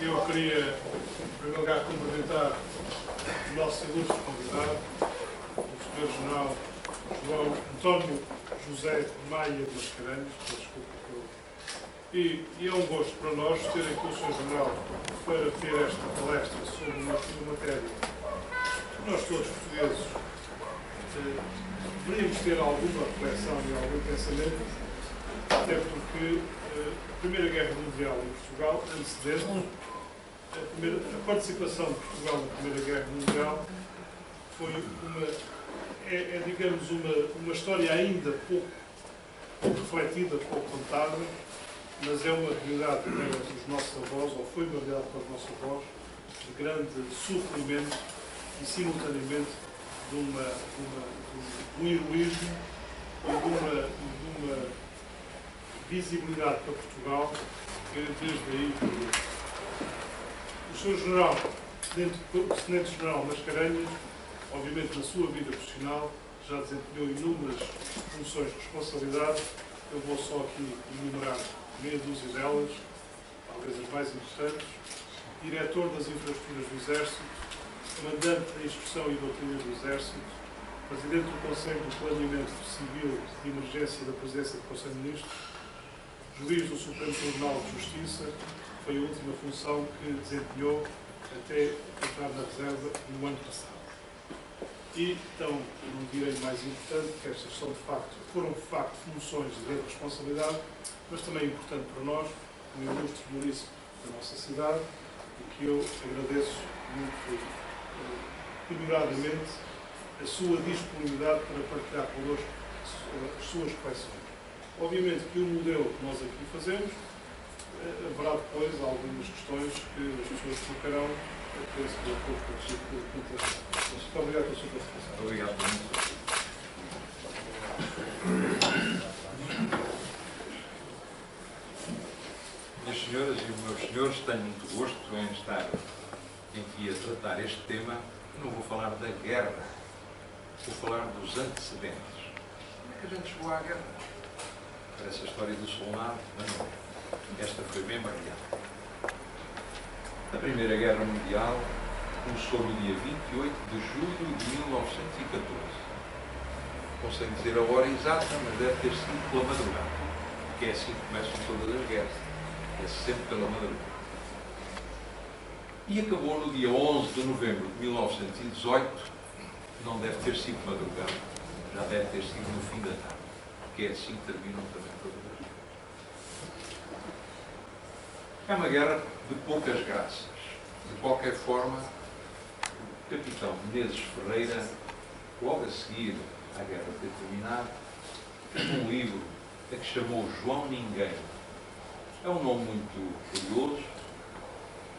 Eu queria, em primeiro lugar, cumprimentar o nosso ilustre convidado, o Sr. General João António José Maia Mascarenhas, e é um gosto para nós ter aqui o Sr. General para ter esta palestra sobre uma matéria que nós todos portugueses deveríamos ter alguma reflexão e algum pensamento, até porque a Primeira Guerra Mundial em Portugal, antecedente, a participação de Portugal na Primeira Guerra Mundial foi digamos, uma história ainda pouco refletida, pouco contada, mas é uma realidade para os nossos avós, ou foi uma realidade para os nossos avós, de grande sofrimento e, simultaneamente, de um heroísmo e de uma visibilidade para Portugal que, desde aí, o Sr. General, o Tenente-General Mascarenhas, obviamente, na sua vida profissional, já desempenhou inúmeras funções de responsabilidade. Eu vou só aqui enumerar meia dúzia delas, talvez as mais importantes: diretor das infraestruturas do Exército, comandante da Inspeção e Doutrina do Exército, presidente do Conselho do Planeamento Civil de Emergência da Presidência do Conselho de Ministros, juiz do Supremo Tribunal de Justiça, foi a última função que desempenhou até entrar na reserva no ano passado. E, então, não direi mais importante, que estas foram de facto funções de grande responsabilidade, mas também importante para nós, como ilustre município da nossa cidade, e que eu agradeço muito prioradamente a sua disponibilidade para partilhar connosco as suas reflexões. Obviamente que o modelo que nós aqui fazemos, haverá depois algumas questões que as pessoas colocarão, penso que de acordo com a sua pergunta. Muito obrigado pela sua participação. Obrigado por isso. Minhas senhoras e meus senhores, tenho muito gosto em estar aqui a tratar este tema. Não vou falar da guerra, vou falar dos antecedentes. Como é que a gente chegou à guerra? Parece a história do soldado, mas não. Esta foi mesmo a real. A Primeira Guerra Mundial começou no dia 28 de julho de 1914. Não sei dizer a hora exata, mas deve ter sido pela madrugada, porque é assim que começam todas as guerras. É sempre pela madrugada. E acabou no dia 11 de novembro de 1918, não deve ter sido madrugada, já deve ter sido no fim da tarde, porque é assim que terminam também todas as guerras. É uma guerra de poucas graças. De qualquer forma, o capitão Menezes Ferreira, logo a seguir à guerra ter terminado, fez um livro a que chamou João Ninguém. É um nome muito curioso,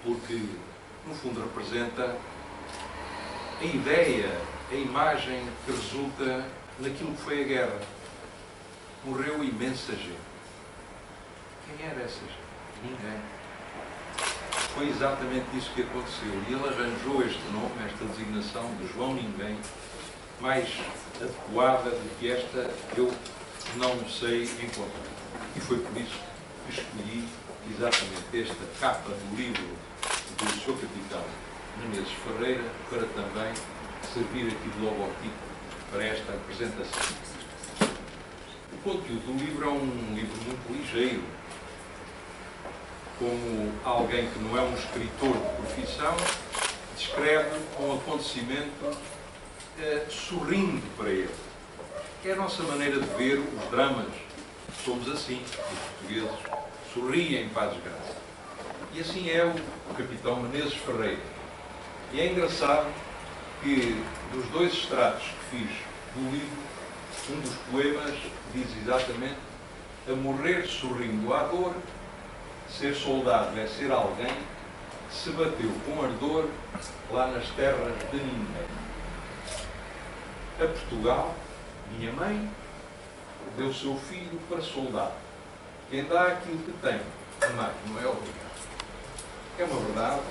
porque, no fundo, representa a ideia, a imagem que resulta naquilo que foi a guerra. Morreu imensa gente. Quem era essa gente? Ninguém. Foi exatamente isso que aconteceu. E ele arranjou este nome, esta designação de João Ninguém, mais adequada do que esta, eu não sei encontrar. E foi por isso que escolhi exatamente esta capa do livro do Sr. Capitão Menezes Ferreira, para também servir aqui de logotipo para esta apresentação. O conteúdo do livro é um livro muito ligeiro. Como alguém que não é um escritor de profissão, descreve um acontecimento sorrindo para ele. É a nossa maneira de ver os dramas. Somos assim, os portugueses sorriem para a desgraça. E assim é o capitão Menezes Ferreira. E é engraçado que, dos dois extratos que fiz do livro, um dos poemas diz exatamente: a morrer sorrindo à dor, ser soldado é ser alguém que se bateu com ardor lá nas terras de ninguém. A Portugal, minha mãe, deu seu filho para soldado. Quem dá aquilo que tem, amar não é obrigado. É uma verdade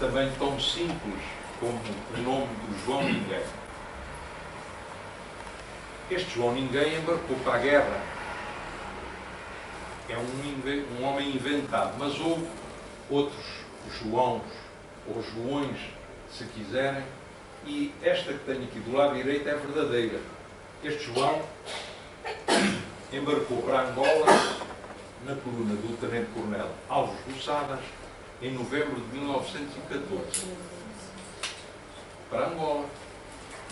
também tão simples como o nome do João Ninguém. Este João Ninguém embarcou para a guerra. É um homem inventado, mas houve outros Joãos ou Joões, se quiserem, e esta que tenho aqui do lado direito é verdadeira. Este João embarcou para Angola na coluna do Tenente-Coronel Alves Roçadas em novembro de 1914. Para Angola.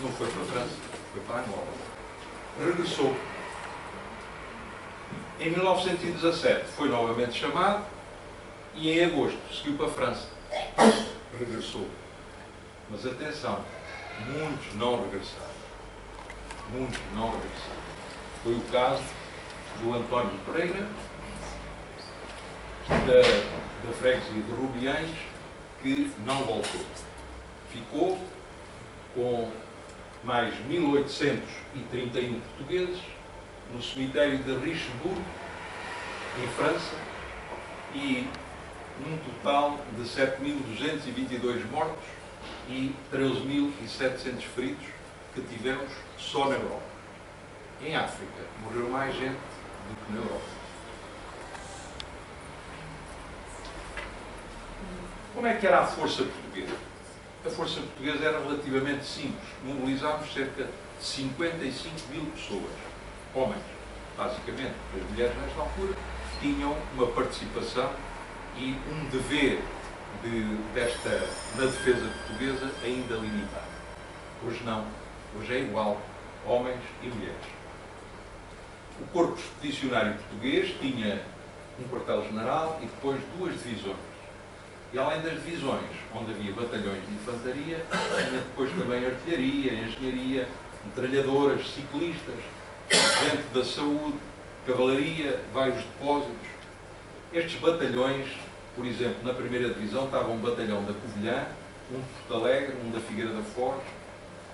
Não foi para a França, foi para Angola. Regressou. Em 1917 foi novamente chamado e em agosto seguiu para a França. Regressou. Mas atenção, muitos não regressaram. Muitos não regressaram. Foi o caso do António Pereira, da freguesia de Rubiães, que não voltou. Ficou com mais 1831 portugueses no cemitério de Richebourg, em França, e num total de 7.222 mortos e 13.700 feridos que tivemos só na Europa. Em África morreu mais gente do que na Europa. Como é que era a força portuguesa? A força portuguesa era relativamente simples. Mobilizámos cerca de 55 mil pessoas, homens, basicamente. As mulheres, nesta altura, tinham uma participação e um dever na defesa portuguesa ainda limitado. Hoje não. Hoje é igual, homens e mulheres. O Corpo Expedicionário Português tinha um quartel-general e depois 2 divisões. E além das divisões, onde havia batalhões de infantaria, tinha depois também artilharia, engenharia, metralhadoras, ciclistas, gente da saúde, cavalaria, vários depósitos. Estes batalhões, por exemplo, na primeira divisão estava um batalhão da Covilhã, um de Porto Alegre, um da Figueira da Foz,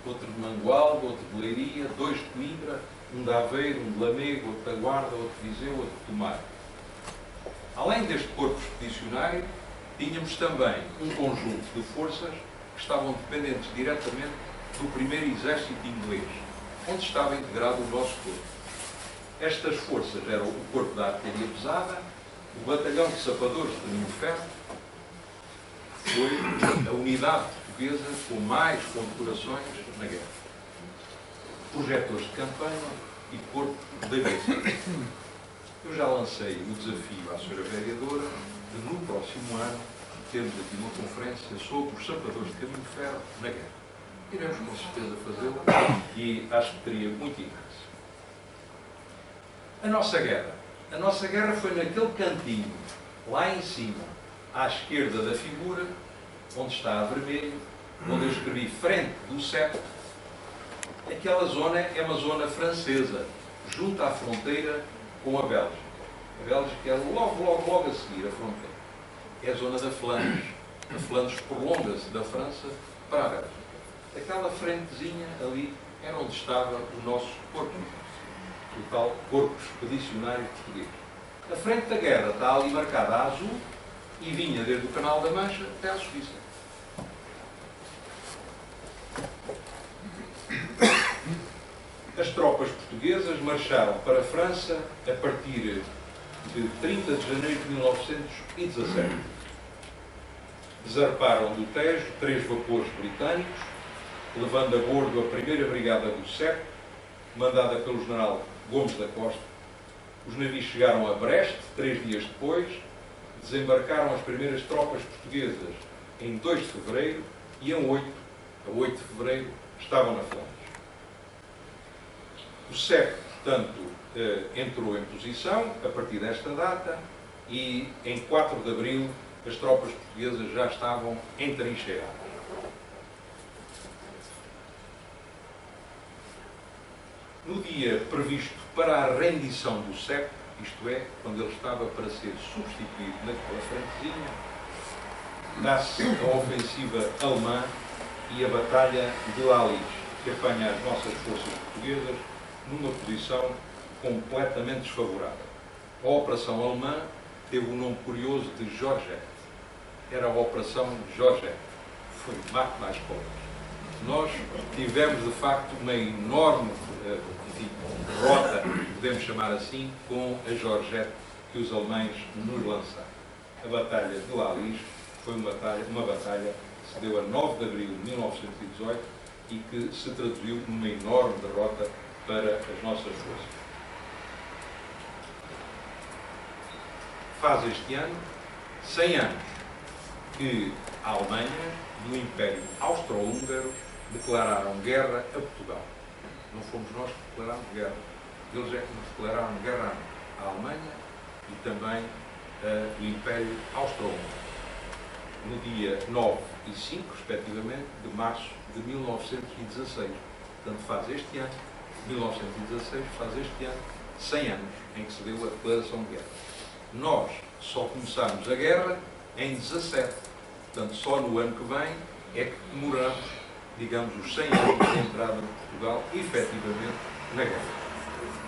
outro de Mangualde, outro de Leiria, 2 de Coimbra, um de Aveiro, um de Lamego, outro da Guarda, outro de Viseu, outro de Tomar. Além deste corpo expedicionário, tínhamos também um conjunto de forças que estavam dependentes diretamente do primeiro exército inglês, onde estava integrado o nosso corpo. Estas forças eram o corpo da artilharia pesada, o batalhão de sapadores de Ninho de Ferro, foi a unidade portuguesa com mais condecorações na guerra. Projetores de campanha e corpo de aviação. Eu já lancei o desafio à Sra. Vereadora de, no próximo ano, termos aqui uma conferência sobre os sapadores de caminho de ferro na guerra. Iremos com certeza fazê-la e acho que teria muito interesse. A nossa guerra foi naquele cantinho, lá em cima, à esquerda da figura, onde está a vermelho, onde eu escrevi frente do septo. Aquela zona é uma zona francesa, junto à fronteira com a Bélgica. A Bélgica é logo a seguir a fronteira. É a zona da Flandres. A Flandres prolonga-se da França para a Bélgica. Aquela frentezinha ali era onde estava o nosso corpo, o tal Corpo Expedicionário Português. A frente da guerra está ali marcada a azul e vinha desde o Canal da Mancha até à Suíça. As tropas portuguesas marcharam para a França a partir de 30 de janeiro de 1917. Zarparam do Tejo 3 vapores britânicos, levando a bordo a 1ª Brigada do SEC, mandada pelo general Gomes da Costa. Os navios chegaram a Brest 3 dias depois, desembarcaram as primeiras tropas portuguesas em 2 de fevereiro e a 8 de fevereiro estavam na Flandres. O SEC, portanto, entrou em posição a partir desta data e em 4 de abril as tropas portuguesas já estavam entrincheiradas. No dia previsto para a rendição do SEC, isto é, quando ele estava para ser substituído naquela frentezinha, dá-se a ofensiva alemã e a Batalha de Lalis, que apanha as nossas forças portuguesas numa posição completamente desfavorável. A operação alemã teve um nome curioso de Georgette. Era a Operação Georgette. Foi mate mais pobres. Nós tivemos, de facto, uma enorme derrota, podemos chamar assim, com a Georgette que os alemães nos lançaram. A Batalha de Lalis foi uma batalha que se deu a 9 de abril de 1918 e que se traduziu numa enorme derrota para as nossas forças. Faz este ano 100 anos que a Alemanha e o Império Austro-Húngaro declararam guerra a Portugal. Não fomos nós que declarámos guerra. Eles é que nos declararam guerra à Alemanha e também o Império Austro-Húngaro. No dia 9 e 5, respectivamente, de março de 1916. Portanto, faz este ano, 1916, faz este ano 100 anos em que se deu a declaração de guerra. Nós só começámos a guerra em 17. Portanto, só no ano que vem é que comemoramos, digamos, os 100 anos de entrada de Portugal, efetivamente, na guerra.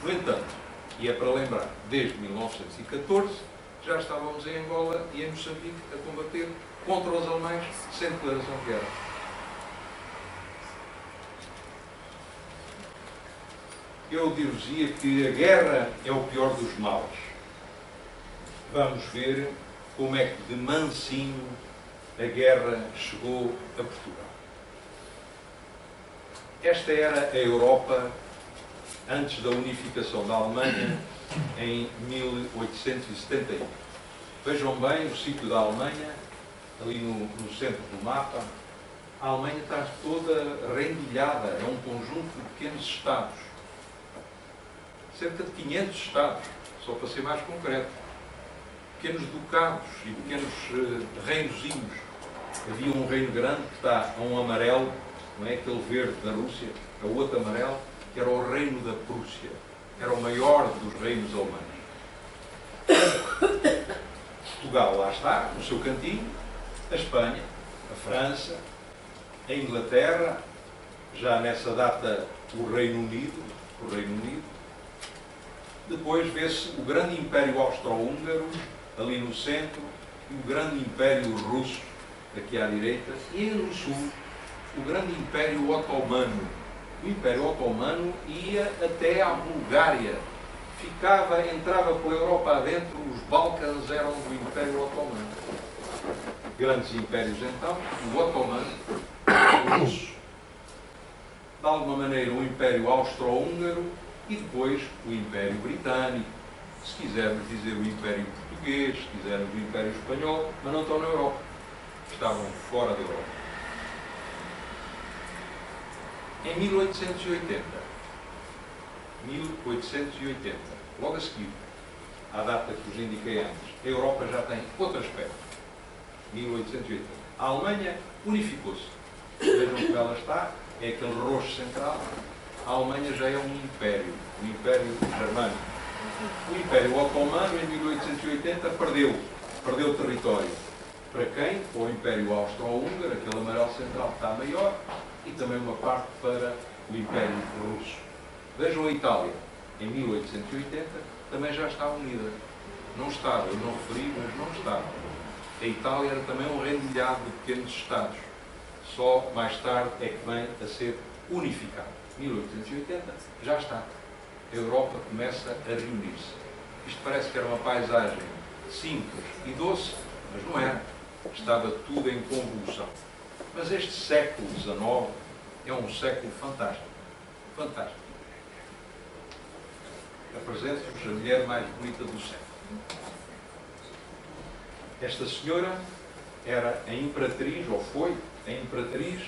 No entanto, e é para lembrar, desde 1914, já estávamos em Angola e em Moçambique a combater contra os alemães sem declaração de guerra. Eu dizia que a guerra é o pior dos males. Vamos ver como é que de mansinho a guerra chegou a Portugal. Esta era a Europa antes da unificação da Alemanha em 1871. Vejam bem o sítio da Alemanha, ali no centro do mapa. A Alemanha está toda rendilhada, é um conjunto de pequenos estados. Cerca de 500 estados, só para ser mais concreto. Pequenos ducados e pequenos reinozinhos. Havia um reino grande que está a um amarelo, não é aquele verde da Rússia, é o outro amarelo, que era o reino da Prússia. Era o maior dos reinos alemães. Portugal lá está, no seu cantinho, a Espanha, a França, a Inglaterra, já nessa data o Reino Unido. Depois vê-se o grande Império Austro-Húngaro, ali no centro, e o grande Império Russo, aqui à direita, e no sul, o grande Império Otomano. O Império Otomano ia até à Bulgária. Entrava pela Europa adentro, os Balcãs eram do Império Otomano. Grandes impérios então, o Otomano, o Russo, de alguma maneira o Império Austro-Húngaro e depois o Império Britânico, se quisermos dizer o Império Português, se quisermos o Império Espanhol, mas não estão na Europa. Estavam fora da Europa. Em 1880, logo a seguir, à data que vos indiquei antes, a Europa já tem outro aspecto. 1880. A Alemanha unificou-se. Vejam como ela está, é aquele roxo central. A Alemanha já é um império germânico. O Império Otomano, em 1880, perdeu território. Para quem? Para o Império Austro-Húngaro, aquele amarelo central que está maior, e também uma parte para o Império Russo. Vejam a Itália, em 1880, também já está unida. Não estava, eu não referi, mas não estava. A Itália era também um rendilhado de pequenos estados. Só mais tarde é que vem a ser unificado. 1880 já está. A Europa começa a reunir-se. Isto parece que era uma paisagem simples e doce, mas não era. Estava tudo em convulsão. Mas este século XIX é um século fantástico. Fantástico. Apresento-vos a mulher mais bonita do século. Esta senhora era a imperatriz, ou foi a imperatriz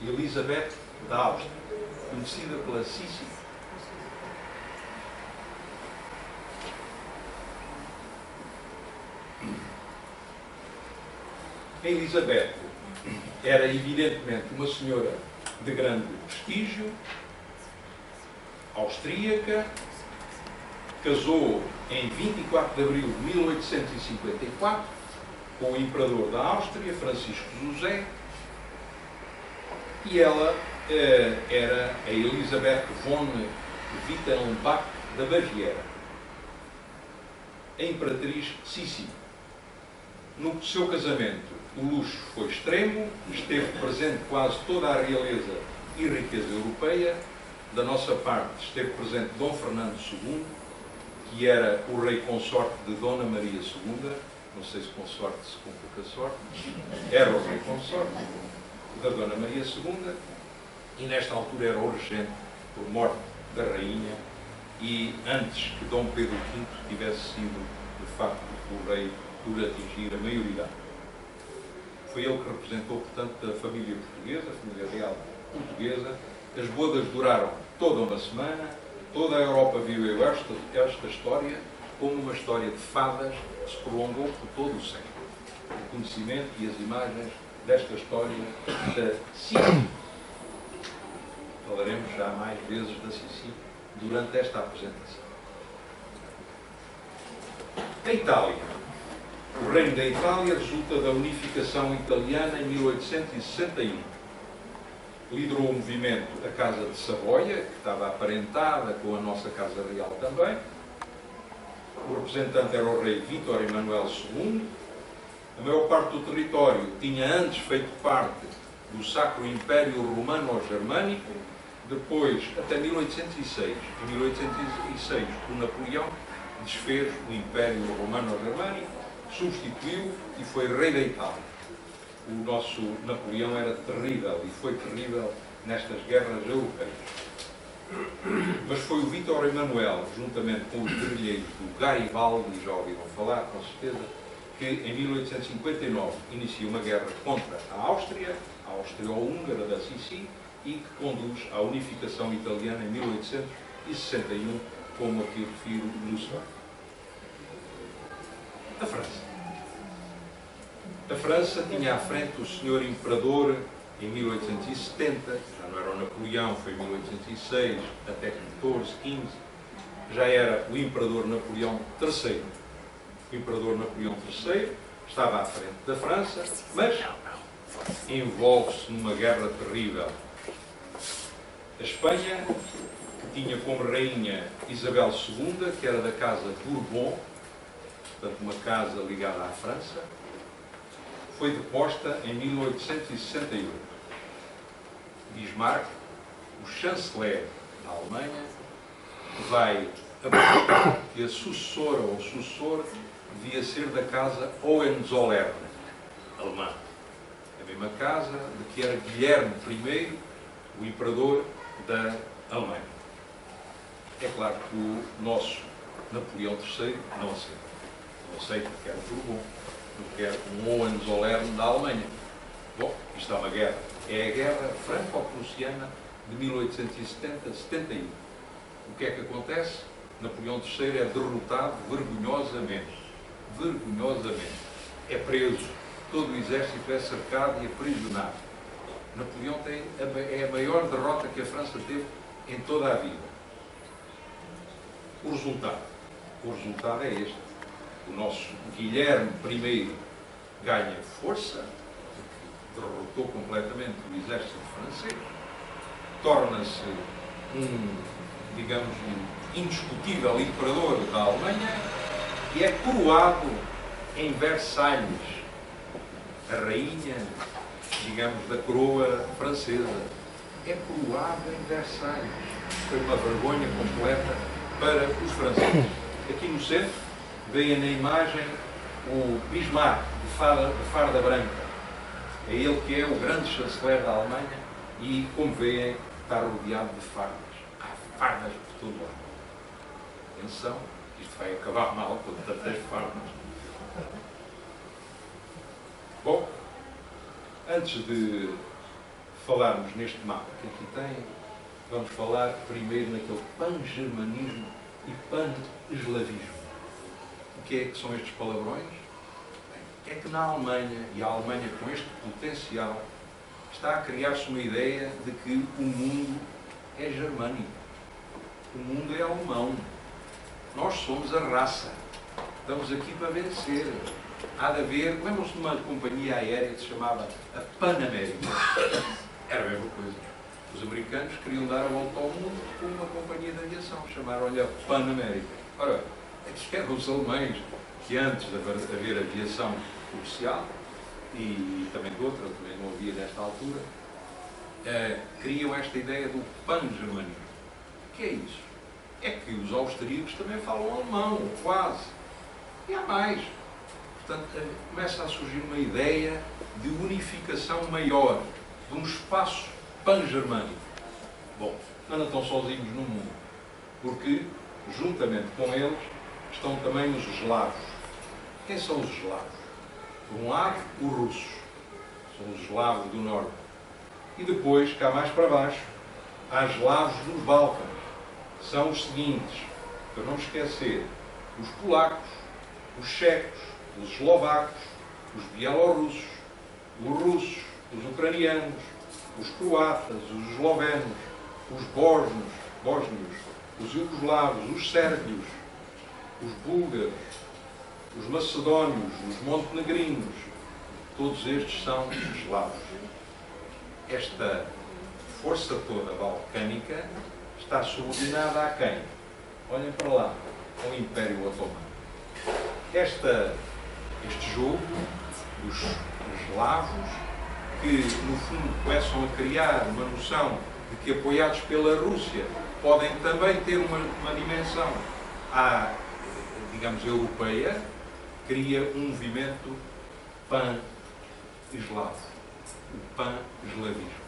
Elizabeth da Áustria, conhecida pela Sissi. A Elizabeth era evidentemente uma senhora de grande prestígio, austríaca, casou em 24 de abril de 1854 com o imperador da Áustria, Francisco José, e ela era a Elisabeth von Wittelsbach da Baviera, a imperatriz Sissi. No seu casamento, o luxo foi extremo, esteve presente quase toda a realeza e riqueza europeia. Da nossa parte, esteve presente Dom Fernando II, que era o rei consorte de Dona Maria II, não sei se com sorte, se com pouca sorte, era o rei consorte da Dona Maria II, e nesta altura era o regente por morte da rainha, e antes que Dom Pedro V tivesse sido, de facto, o rei por atingir a maioridade. Foi ele que representou, portanto, a família portuguesa, a família real portuguesa. As bodas duraram toda uma semana, toda a Europa viu esta história como uma história de fadas que se prolongou por todo o século. O conhecimento e as imagens desta história da Sissi. Falaremos já mais vezes da Sissi durante esta apresentação. A Itália. O reino da Itália resulta da unificação italiana em 1861. Liderou o movimento a Casa de Savoia, que estava aparentada com a nossa Casa Real também. O representante era o rei Vítor Emanuel II. A maior parte do território tinha antes feito parte do Sacro Império Romano-Germânico. Depois, até 1806. Em 1806, o Napoleão desfez o Império Romano-Germânico, substituiu e foi rei da Itália. O nosso Napoleão era terrível e foi terrível nestas guerras europeias. Mas foi o Vítor Emanuel, juntamente com os guerrilheiros do Garibaldi, já ouviram falar, com certeza, que em 1859 inicia uma guerra contra a Áustria, a Áustria-Húngara da Sissi, e que conduz à unificação italiana em 1861, como aqui refiro no slide. A França. A França tinha à frente o senhor imperador em 1870, já não era o Napoleão, foi em 1806, até 14, 15, já era o imperador Napoleão III. O imperador Napoleão III estava à frente da França, mas envolve-se numa guerra terrível. A Espanha, que tinha como rainha Isabel II, que era da casa Bourbon, portanto uma casa ligada à França, foi deposta em 1868. Bismarck, o chanceler da Alemanha, vai apostar que a sucessora ou o sucessor devia ser da casa Hohenzollern, alemã. A mesma casa de que era Guilherme I, o imperador da Alemanha. É claro que o nosso Napoleão III não aceita. Não aceita, quer o Bourbon, não quer um Hohenzollern da Alemanha. Bom, isto é uma guerra. É a guerra franco-prussiana de 1870-71. O que é que acontece? Napoleão III é derrotado vergonhosamente. Vergonhosamente. É preso. Todo o exército é cercado e aprisionado. Napoleão é a maior derrota que a França teve em toda a vida. O resultado é este. O nosso Guilherme I ganha força, derrotou completamente o exército francês, torna-se digamos, um indiscutível imperador da Alemanha e é coroado em Versalhes, a rainha, digamos, da coroa francesa. É coroado em Versalhes. Foi uma vergonha completa para os franceses. Aqui no centro, veem na imagem o Bismarck, de farda branca. É ele que é o grande chanceler da Alemanha e, como veem, está rodeado de fardas. Há fardas por todo lado. Atenção, isto vai acabar mal com tantas fardas. Bom, antes de falarmos neste mapa que aqui tem, vamos falar primeiro naquele pan-germanismo e pan-eslavismo. O que é que são estes palavrões? É que na Alemanha, e a Alemanha com este potencial, está a criar-se uma ideia de que o mundo é germânico. O mundo é alemão. Nós somos a raça. Estamos aqui para vencer. Há de haver, lembram-se de uma companhia aérea que se chamava a Pan American? Era a mesma coisa. Os americanos queriam dar a volta ao mundo com uma companhia de aviação, chamaram-lhe a Pan American. Ora, aqui eram os alemães que antes de haver aviação comercial, e também de outra, também não havia nesta altura, criam esta ideia do pan-germanismo. O que é isso? É que os austríacos também falam alemão, quase. E há mais. Portanto, começa a surgir uma ideia de unificação maior, de um espaço pan-germânico. Bom, mas não estão sozinhos no mundo, porque, juntamente com eles, estão também os eslavos. Quem são os eslavos? Por um lado, os russos. São os eslavos do norte. E depois, cá mais para baixo, há eslavos dos Balcãs. São os seguintes, para não esquecer: os polacos, os checos, os eslovacos, os bielorrussos, os russos, os ucranianos, os croatas, os eslovenos, os bósnios, os iugoslavos, os sérvios, os búlgaros, os macedónios, os montenegrinos. Todos estes são eslavos. Esta força toda balcânica está subordinada a quem? Olhem para lá, ao Império Otomano. Este jogo dos eslavos, que no fundo começam a criar uma noção de que, apoiados pela Rússia, podem também ter uma dimensão, digamos, europeia, cria um movimento pan-eslavo, o pan-eslavismo.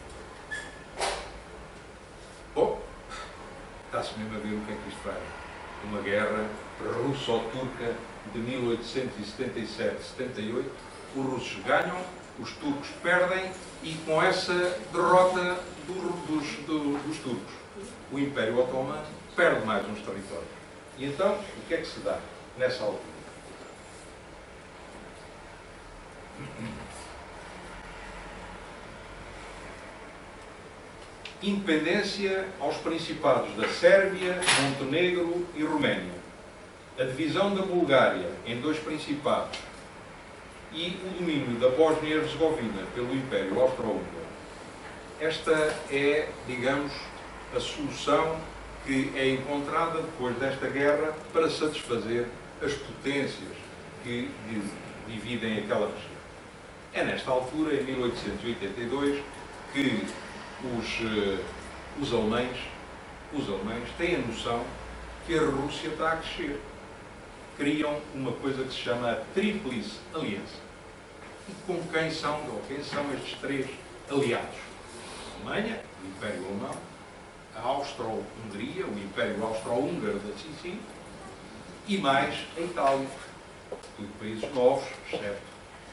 Bom, está-se mesmo a ver o que é que isto faz. Uma guerra russo-turca de 1877-78, os russos ganham, os turcos perdem, e com essa derrota dos turcos, o Império Otomano perde mais uns territórios. E então, o que é que se dá nessa altura? Independência aos principados da Sérvia, Montenegro e Roménia. A divisão da Bulgária em 2 principados e o domínio da Bósnia e Herzegovina pelo Império Austro-Húngaro. Esta é, digamos, a solução que é encontrada depois desta guerra para satisfazer as potências que dividem aquela região. É nesta altura, em 1882, que os alemães têm a noção que a Rússia está a crescer. Criam uma coisa que se chama a Tríplice Aliança. E com quem são estes 3 aliados? A Alemanha, o Império Alemão, a Austro-Hungria, o Império Austro-Húngaro da Sicília, e mais a Itália. Tudo países novos, exceto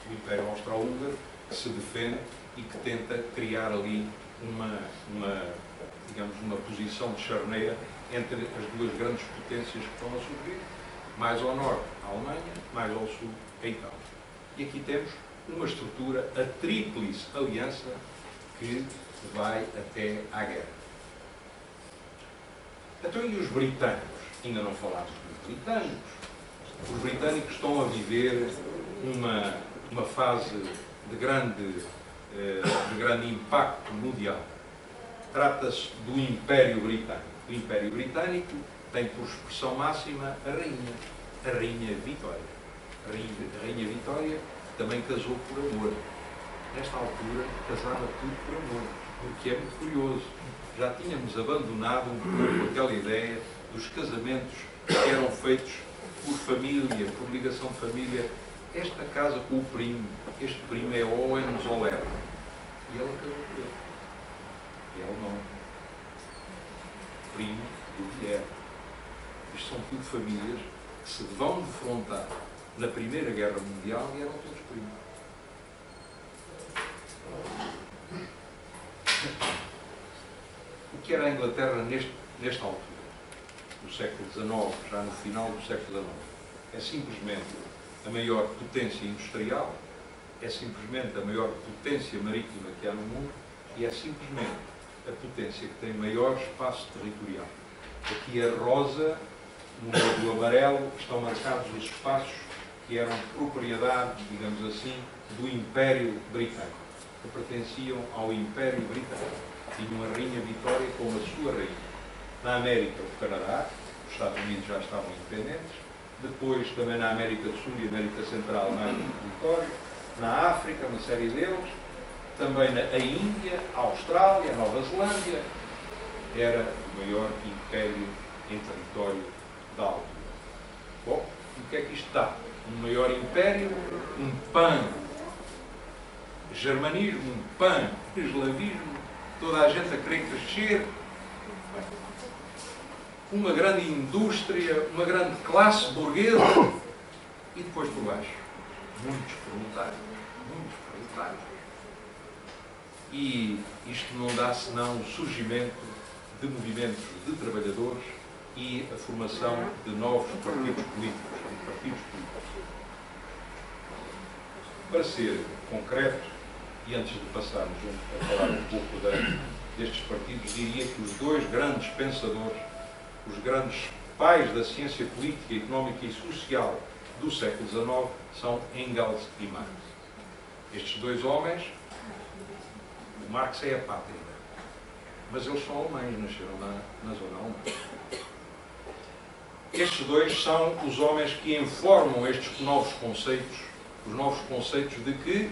o Império Austro-Húngaro, que se defende e que tenta criar ali digamos, uma posição de charneira entre as 2 grandes potências que estão a surgir. Mais ao norte, a Alemanha, mais ao sul, a Itália. E aqui temos uma estrutura, a Tríplice Aliança, que vai até à guerra. Então, e os britânicos? Ainda não falámos dos britânicos. Os britânicos estão a viver uma fase de grande impacto mundial. Trata-se do Império Britânico. O Império Britânico tem por expressão máxima a Rainha Vitória. A Rainha Vitória também casou por amor. Nesta altura, casava tudo por amor, porque é muito curioso. Já tínhamos abandonado um pouco aquela ideia dos casamentos que eram feitos por família, por ligação de família. Esta casa com o primo, este primo é Owens Oler. E ela casou por ele. E é alemão. Primo do Guilherme. Isto são tudo famílias que se vão defrontar na Primeira Guerra Mundial e eram todos primos. O que era a Inglaterra nesta altura, no século XIX, já no final do século XIX? É simplesmente a maior potência industrial, é simplesmente a maior potência marítima que há no mundo e é simplesmente a potência que tem maior espaço territorial. Aqui a rosa, no amarelo, estão marcados os espaços que eram propriedade, digamos assim, do Império Britânico, que pertenciam ao Império Britânico. Tinham a Rainha Vitória como a sua rainha. Na América, o Canadá, os Estados Unidos já estavam independentes, depois também na América do Sul e América Central, na Vitória, na África, uma série deles, também a Índia, a Austrália, a Nova Zelândia. Era o maior império em território da altura. Bom, o que é que isto dá? um maior império, um pan-germanismo, um pan-eslavismo, toda a gente a querer crescer, uma grande indústria, uma grande classe burguesa, e depois por baixo, muitos proletários. E isto não dá senão o surgimento de movimentos de trabalhadores e a formação de novos partidos políticos. Para ser concreto, e antes de passarmos a falar um pouco destes partidos, diria que os dois grandes pensadores, os grandes pais da ciência política, económica e social do século XIX são Engels e Marx. Estes dois homens, o Marx é apátrida, mas eles são alemães, nasceram na zona alemã. Estes dois são os homens que informam estes novos conceitos, os novos conceitos de que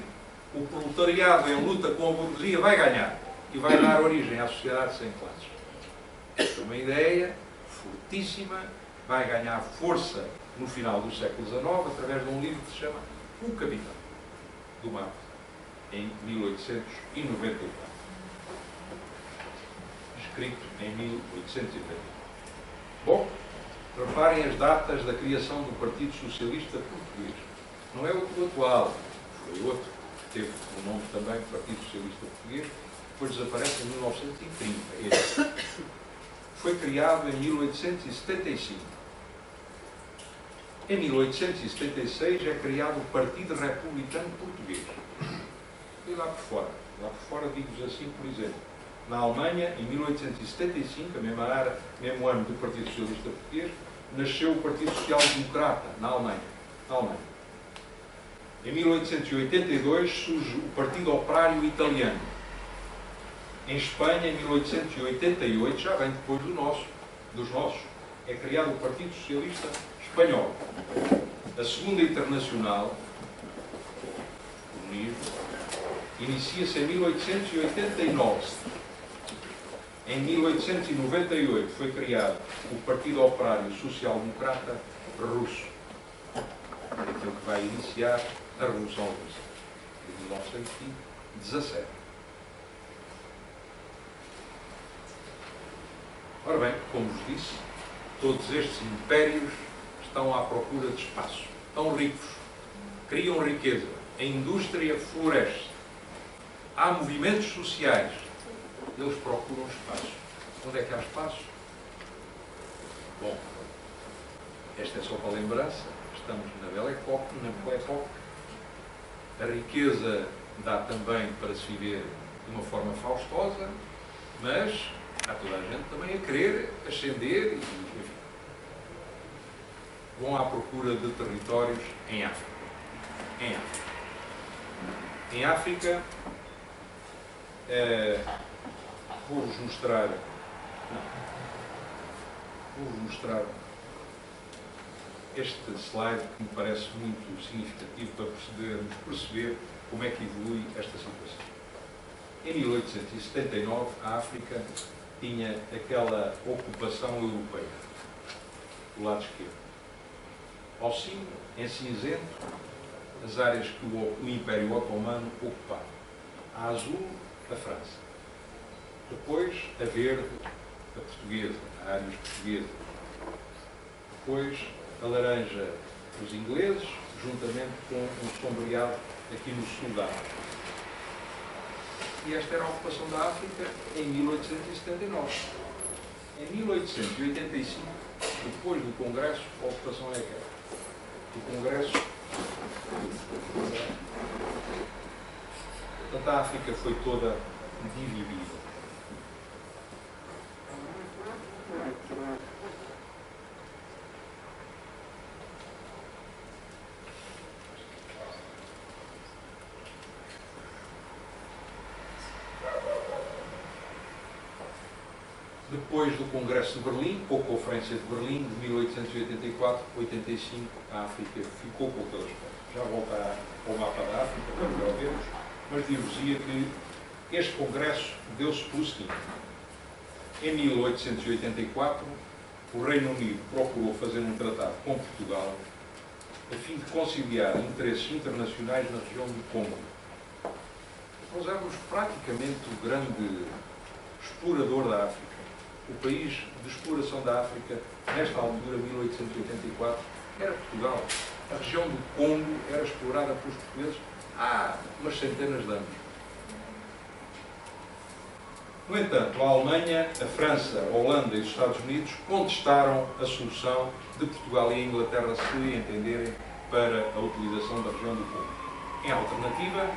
o proletariado em luta com a burguesia vai ganhar e vai dar origem à sociedade sem classes. Esta é uma ideia fortíssima, vai ganhar força no final do século XIX através de um livro que se chama O Capital, do Marx, em 1894, escrito em 1880. Bom, reparem as datas da criação do Partido Socialista Português. Não é o atual, foi outro que teve o nome também Partido Socialista Português, depois desaparece em 1930. Este foi criado em 1875. Em 1876 é criado o Partido Republicano Português. E lá por fora digo-vos assim, por exemplo, na Alemanha, em 1875, mesmo ano do Partido Socialista Português, nasceu o Partido Social Democrata, na Alemanha. Em 1882 surge o Partido Operário Italiano. Em Espanha, em 1888, já bem depois dos nossos, é criado o Partido Socialista Espanhol. A Segunda Internacional, o comunismo, inicia-se em 1889. Em 1898 foi criado o Partido Operário Social Democrata Russo, aquele que vai iniciar a Revolução Russa, de 1917. Ora bem, como vos disse, todos estes impérios estão à procura de espaço. Estão ricos, criam riqueza, a indústria floresce, há movimentos sociais, eles procuram espaço. Onde é que há espaço? Bom, esta é só para lembrança, estamos na Belle Époque, a riqueza dá também para se viver de uma forma faustosa, mas há toda a gente também a querer ascender e, enfim, vão à procura de territórios em África. Em África, vou-vos mostrar este slide que me parece muito significativo para perceber como é que evolui esta situação. Em 1879, a África tinha aquela ocupação europeia, do lado esquerdo. Ao cimo, em cinzento, as áreas que o Império Otomano ocupava. A azul, a França. Depois, a verde, a portuguesa, a área portuguesa. Depois, a laranja, os ingleses, juntamente com um sombreado aqui no sul da África. E esta era a ocupação da África em 1879. Em 1885, depois do Congresso, a ocupação é aquela. O Congresso. Portanto, a África foi toda dividida. Depois do Congresso de Berlim, com a Conferência de Berlim, de 1884-85, a África ficou com aquele aspecto. Já volto ao mapa da África, para melhor vermos, mas dir-vos-ia que este Congresso deu-se pelo seguinte. Em 1884, o Reino Unido procurou fazer um tratado com Portugal a fim de conciliar interesses internacionais na região do Congo. Nós éramos praticamente o grande explorador da África. O país de exploração da África, nesta altura, 1884, era Portugal. A região do Congo era explorada pelos portugueses há umas centenas de anos. No entanto, a Alemanha, a França, a Holanda e os Estados Unidos contestaram a solução de Portugal e a Inglaterra se entenderem para a utilização da região do Congo. Em alternativa,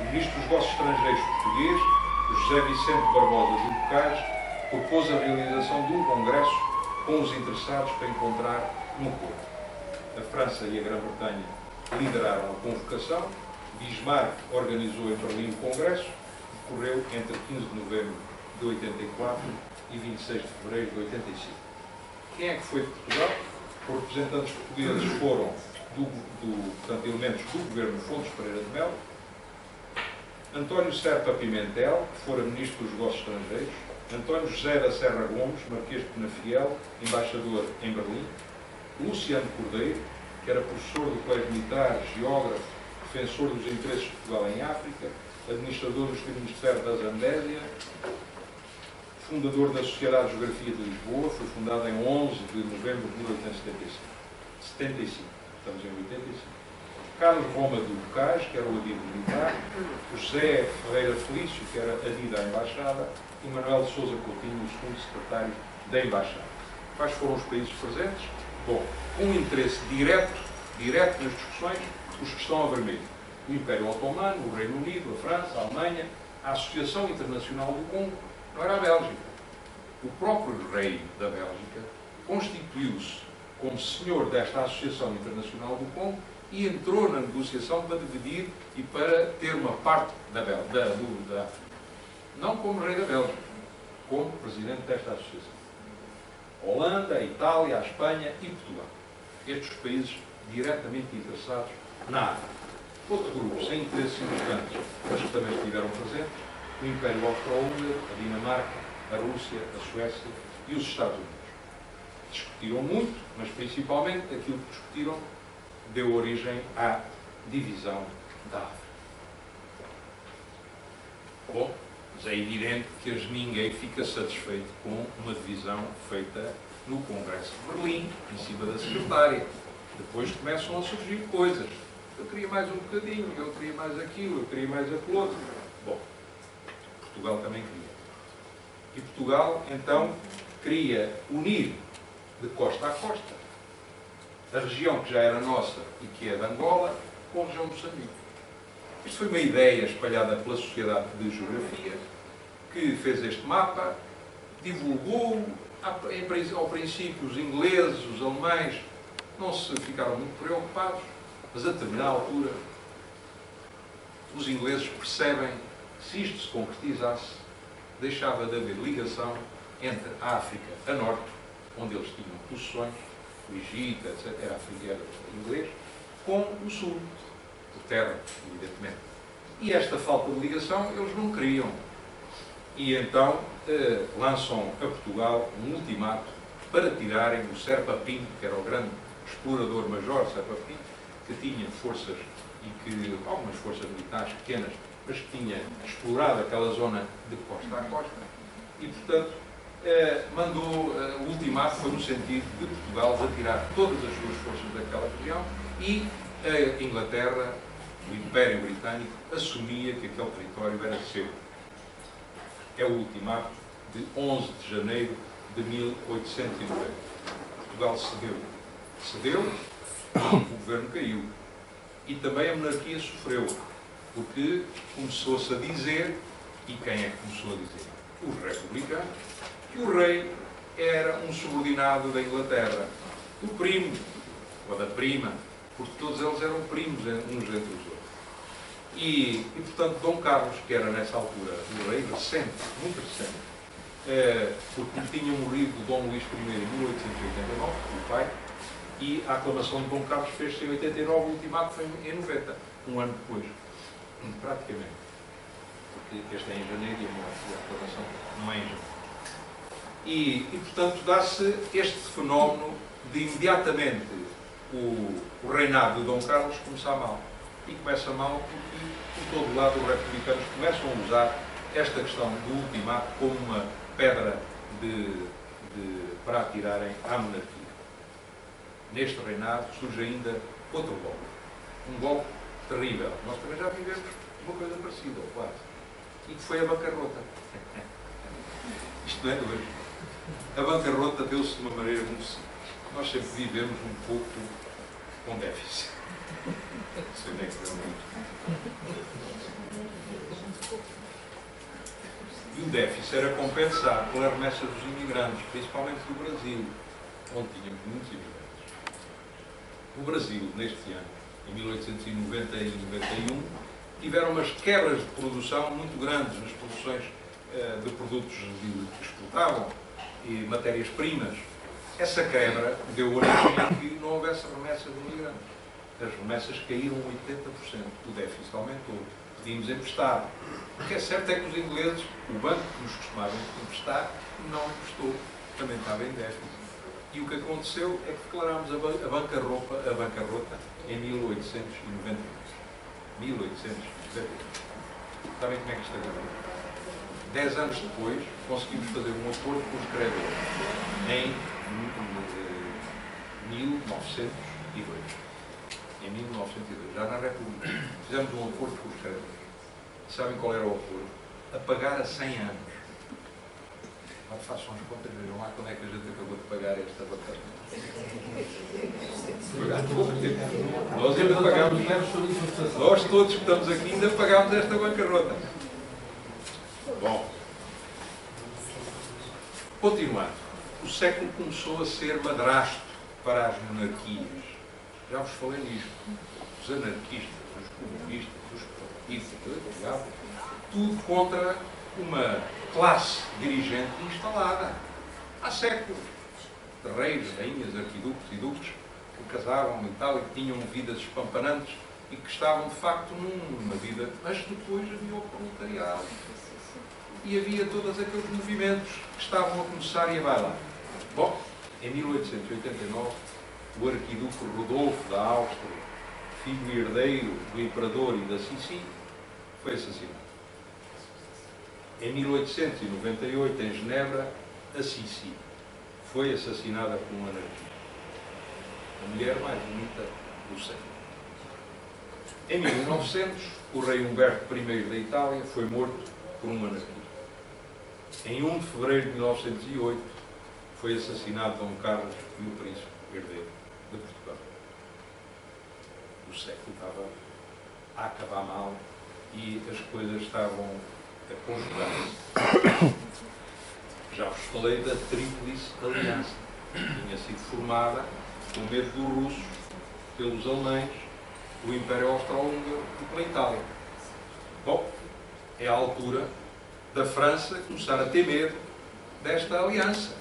o Ministro dos Negócios Estrangeiros português, José Vicente Barbosa de Bocage, propôs a realização de um congresso com os interessados para encontrar um acordo. A França e a Grã-Bretanha lideraram a convocação, Bismarck organizou em Berlim o congresso, que decorreu entre 15 de novembro de 84 e 26 de fevereiro de 85. Quem é que foi de Portugal? Os representantes portugueses foram portanto, elementos do governo Fontes Pereira de Melo, António Serpa Pimentel, que fora Ministro dos Negócios Estrangeiros, António José da Serra Gomes, Marquês de Penafiel, embaixador em Berlim, Luciano Cordeiro, que era professor do Colégio Militar, geógrafo, defensor dos interesses de Portugal em África, administrador dos caminhos de ferro da Zambésia, fundador da Sociedade de Geografia de Lisboa, foi fundada em 11 de novembro de 1875. Estamos em 85. Carlos Roma de Bocage, que era o adido militar, José Ferreira Felício, que era adido à Embaixada, e Manuel de Sousa Coutinho, o segundo secretário da Embaixada. Quais foram os países presentes? Bom, com um interesse direto nas discussões, os que estão a vermelho. O Império Otomano, o Reino Unido, a França, a Alemanha, a Associação Internacional do Congo, não era a Bélgica. O próprio rei da Bélgica constituiu-se como senhor desta Associação Internacional do Congo e entrou na negociação para dividir e para ter uma parte da África. Não como rei da Bélgica, como presidente desta associação. A Holanda, a Itália, a Espanha e Portugal. Estes países diretamente interessados na África. Outro grupo sem interesses importantes, mas que também estiveram presentes, o Império Austro-Húngaro, a Dinamarca, a Rússia, a Suécia e os Estados Unidos. Discutiram muito, mas principalmente aquilo que discutiram deu origem à divisão da África. Bom, mas é evidente que ninguém fica satisfeito com uma divisão feita no Congresso de Berlim, em cima da secretária. Depois começam a surgir coisas. Eu queria mais um bocadinho, eu queria mais aquilo, eu queria mais aquilo outro. Bom, Portugal também queria. E Portugal, então, queria unir de costa a costa a região que já era nossa e que é de Angola com a região de Moçambique. Isto foi uma ideia espalhada pela Sociedade de Geografia, que fez este mapa, divulgou, ao princípio os ingleses, os alemães, não se ficaram muito preocupados, mas a determinada altura os ingleses percebem que se isto se concretizasse, deixava de haver ligação entre a África a norte, onde eles tinham possessões, o Egito, etc., era africano, inglês, com o sul, de terra, evidentemente. E esta falta de ligação eles não queriam. E então lançam a Portugal um ultimato para tirarem o Serpa Pinto, que era o grande explorador major Serpa Pinto, que tinha forças, e que algumas forças militares pequenas, mas que tinha explorado aquela zona de costa a costa. E, portanto, mandou o ultimato foi no sentido de Portugal retirar todas as suas forças daquela região e a Inglaterra, o Império Britânico, assumia que aquele território era seu. É o ultimato de 11 de janeiro de 1890. Portugal cedeu. Cedeu, o governo caiu. E também a monarquia sofreu, porque começou-se a dizer, e quem é que começou a dizer? Os republicanos, que o rei era um subordinado da Inglaterra, do primo, ou da prima, porque todos eles eram primos uns entre os outros. E portanto, Dom Carlos, que era nessa altura o rei recente, muito recente, porque tinha morrido Dom Luís I em 1889, o pai, e a aclamação de Dom Carlos fez-se em 89, o ultimato foi em 90, um ano depois, praticamente. Porque este é em janeiro e a aclamação não é em janeiro. E portanto, dá-se este fenómeno de imediatamente o reinado de Dom Carlos começar mal. E começa mal porque, por todo lado, os republicanos começam a usar esta questão do ultimato como uma pedra para atirarem à monarquia. Neste reinado surge ainda outro golpe. Um golpe terrível. Nós também já vivemos uma coisa parecida, ou quase. E que foi a bancarrota. Isto não é de hoje. A bancarrota deu-se de uma maneira muito simples. Nós sempre vivemos um pouco com déficit. Não sei nem que é muito. E o déficit era compensado pela remessa dos imigrantes, principalmente do Brasil, onde tínhamos muitos imigrantes. O Brasil, neste ano, em 1890 e 91, tiveram umas quebras de produção muito grandes nas produções de produtos que exportavam e matérias-primas. Essa quebra deu origem a que não houvesse remessas de imigrantes. As remessas caíram 80%, o déficit aumentou. Pedimos emprestar. O que é certo é que os ingleses, o banco que nos costumavam emprestar, não emprestou. Também estava em déficit. E o que aconteceu é que declarámos a bancarrota em 1891. 1891. Sabem como é que isto acabou? 10 anos depois, conseguimos fazer um acordo com os credores em 1902. Em 1902, já na República. Fizemos um acordo com os credores. Sabem qual era o acordo? A pagar a 100 anos. Façam as contas, vejam lá quando é que a gente acabou de pagar esta bancarrota. Nós ainda pagámos. Nós todos que estamos aqui ainda pagámos esta bancarrota. Bom. Continuando. O século começou a ser madrasto para as monarquias. Já vos falei nisto. Os anarquistas, os comunistas, os partidos, tudo contra uma classe dirigente instalada. Há séculos. De reis, rainhas, arquiduques e duques que casavam e tal, e que tinham vidas espampanantes e que estavam, de facto, numa vida. Mas depois havia o proletariado. E havia todos aqueles movimentos que estavam a começar e a bailar. Bom, em 1889, o arquiduque Rodolfo da Áustria, filho e herdeiro do imperador e da Sissi, foi assassinado. Em 1898, em Genebra, a Sissi foi assassinada por um anarquista. A mulher mais bonita do século. Em 1900, o rei Humberto I da Itália foi morto por um anarquista. Em 1 de fevereiro de 1908, foi assassinado Dom Carlos e o príncipe herdeiro de Portugal. O século estava a acabar mal e as coisas estavam a conjugar-se. Já vos falei da Tríplice Aliança. Tinha sido formada com medo dos russos, pelos alemães, do Império Austro-Húngaro e pela Itália. Bom, é a altura da França começar a ter medo desta aliança.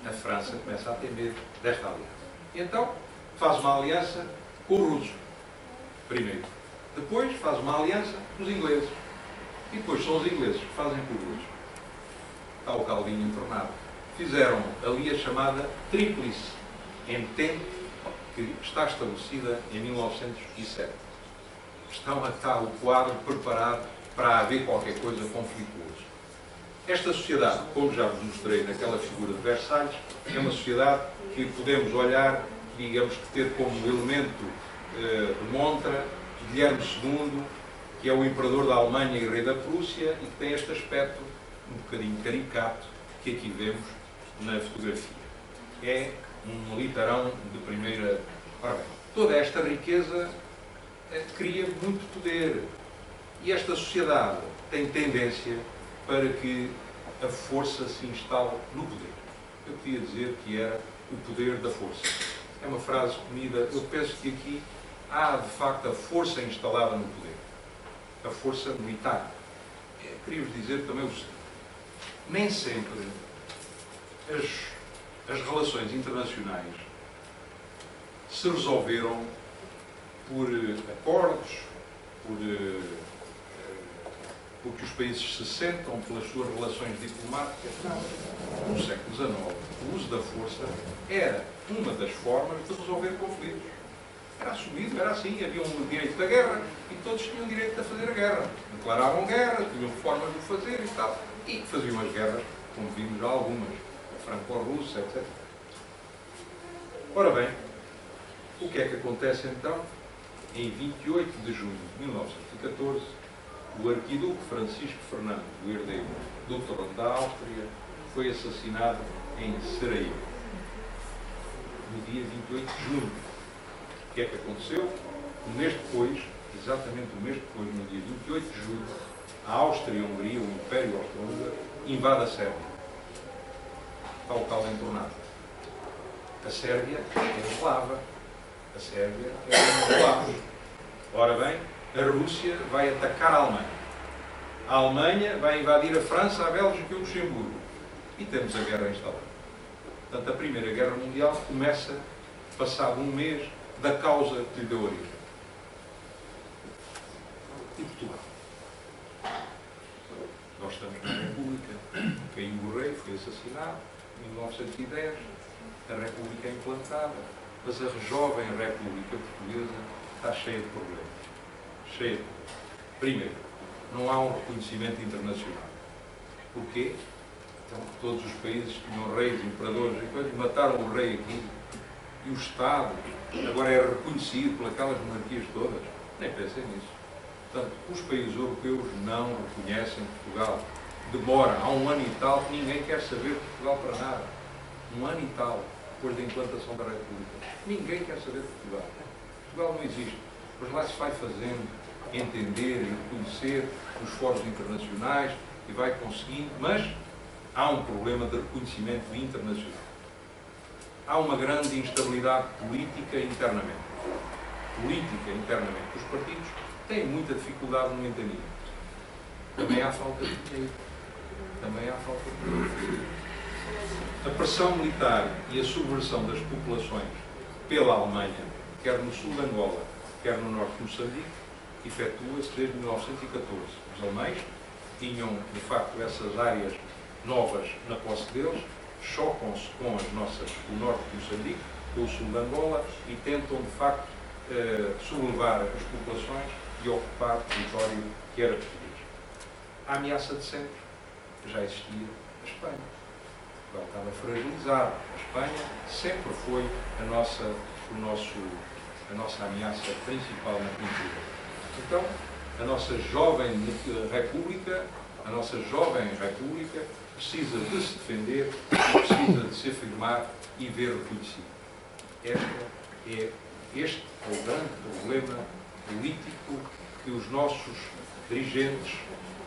A França começa a ter medo desta aliança. E então faz uma aliança com os russos. Primeiro. Depois faz uma aliança com os ingleses. E depois são os ingleses que fazem com os russos. Está o caldinho entornado. Fizeram ali a chamada Tríplice Entente, que está estabelecida em 1907. Está o quadro preparado para haver qualquer coisa conflituosa. Esta sociedade, como já vos mostrei naquela figura de Versalhes, é uma sociedade que podemos olhar, digamos que ter como elemento montra Guilherme II, que é o imperador da Alemanha e rei da Prússia, e que tem este aspecto um bocadinho caricato que aqui vemos na fotografia. É um litarão de primeira... Ora bem, toda esta riqueza cria muito poder. E esta sociedade tem tendência para que a força se instale no poder. Eu podia dizer que era o poder da força. É uma frase comida. Eu penso que aqui há, de facto, a força instalada no poder. A força militar. Queria-vos dizer também o seguinte. Nem sempre as relações internacionais se resolveram por acordos, porque os países se sentam pelas suas relações diplomáticas. Não. No século XIX, o uso da força era uma das formas de resolver conflitos. Era assumido, era assim, havia um direito da guerra e todos tinham direito a fazer a guerra. Declaravam guerra, tinham formas de o fazer e tal. E faziam as guerras, como vimos já algumas, a franco-russa, etc. Ora bem, o que é que acontece então? Em 28 de junho de 1914, o arquiduque Francisco Fernando, o herdeiro do trono da Áustria, foi assassinado em Sarajevo, no dia 28 de junho. O que é que aconteceu? Um mês depois, exatamente um mês depois, no dia 28 de julho, a Áustria e a Hungria, o Império Austro-Húngaro, invade a Sérvia. Está o tal entornado. A Sérvia é eslava. A Sérvia é eslava. Ora bem, a Rússia vai atacar a Alemanha. A Alemanha vai invadir a França, a Bélgica e o Luxemburgo. E temos a guerra instalada. Portanto, a Primeira Guerra Mundial começa, passado um mês, da causa que lhe deu origem. E Portugal? Nós estamos na República. Caiu o rei, foi assassinado em 1910. A República é implantada. Mas a jovem República Portuguesa está cheia de problemas. Cheia de problemas. Primeiro, não há um reconhecimento internacional. Porquê? Então, todos os países tinham reis, imperadores, e depois mataram o rei aqui. E o Estado agora é reconhecido por aquelas monarquias todas. Nem pensem nisso. Portanto, os países europeus não reconhecem Portugal. Demora, há um ano e tal, que ninguém quer saber de Portugal para nada. Um ano e tal, depois da implantação da República. Ninguém quer saber de Portugal. Portugal não existe. Mas lá se vai fazendo, entender e reconhecer nos fóruns internacionais e vai conseguindo, mas há um problema de reconhecimento internacional. Há uma grande instabilidade política internamente. Política internamente. Os partidos têm muita dificuldade no entendimento. Também há falta de dinheiro. Também há falta de dinheiro. A pressão militar e a subversão das populações pela Alemanha, quer no sul de Angola, quer no norte de Moçambique, efetua-se desde 1914. Os alemães tinham, de facto, essas áreas novas na posse deles, chocam-se com as nossas, o norte de Moçambique, com o sul de Angola e tentam, de facto, sublevar as populações e ocupar o território que era português. A ameaça de sempre já existia a Espanha. Portugal estava fragilizado. A Espanha sempre foi a nossa ameaça principal na península. Então, a nossa jovem república precisa de se defender, precisa de se afirmar e ver reconhecido. Este é o grande problema político que os nossos dirigentes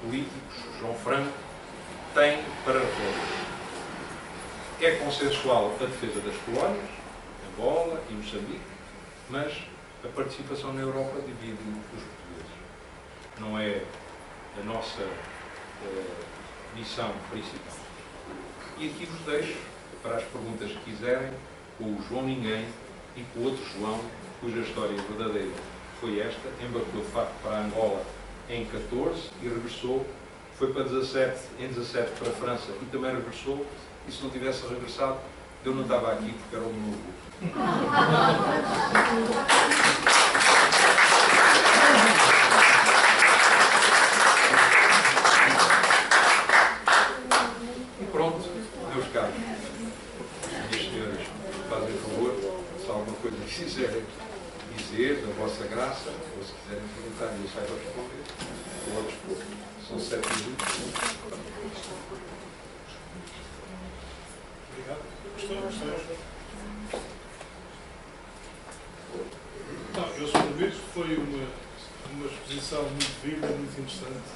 políticos, João Franco, têm para resolver. É consensual a defesa das colónias, Angola e Moçambique, mas a participação na Europa divide os portugueses. Não é a nossa missão principal. E aqui vos deixo, para as perguntas que quiserem, com o João Ninguém e com o outro João, cuja história verdadeira foi esta. Embarcou de facto para Angola em 14 e regressou, foi para 17, em 17 para a França e também regressou, e se não tivesse regressado, eu não estava aqui porque era o meu orgulho. E pronto, meus caros, minhas senhoras, fazem favor, se há alguma coisa que quiserem dizer, da vossa graça, ou se quiserem perguntar, eu saiba responder. Vou dispor. São 7 minutos. Obrigado. Gostei. Não, eu soube que foi uma exposição muito viva, muito interessante.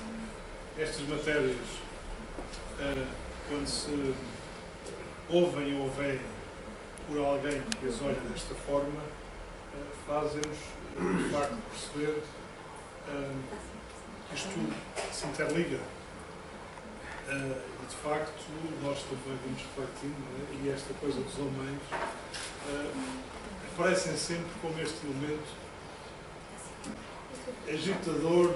Estas matérias, quando se ouvem ou veem por alguém que as olha desta forma, fazem-nos, de facto, perceber que isto tudo se interliga. E, de facto, nós também vamos refletindo, e esta coisa dos homens aparecem sempre como este elemento agitador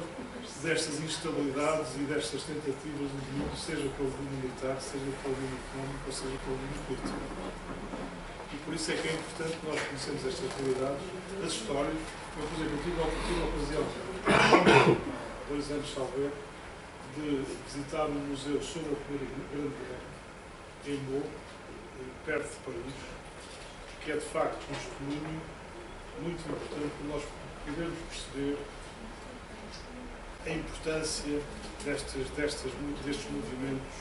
destas instabilidades e destas tentativas de domínio, seja pelo domínio militar, seja pelo domínio económico, ou seja pelo domínio político. E por isso é que é importante nós conhecermos estas realidades, as histórias. Eu, por exemplo, tive a ocasião, há 2 anos, talvez, de visitar um museu sobre a Primeira Grande Guerra, em Meaux, perto de Paris, que é de facto um testemunho muito importante para nós podermos perceber a importância destes movimentos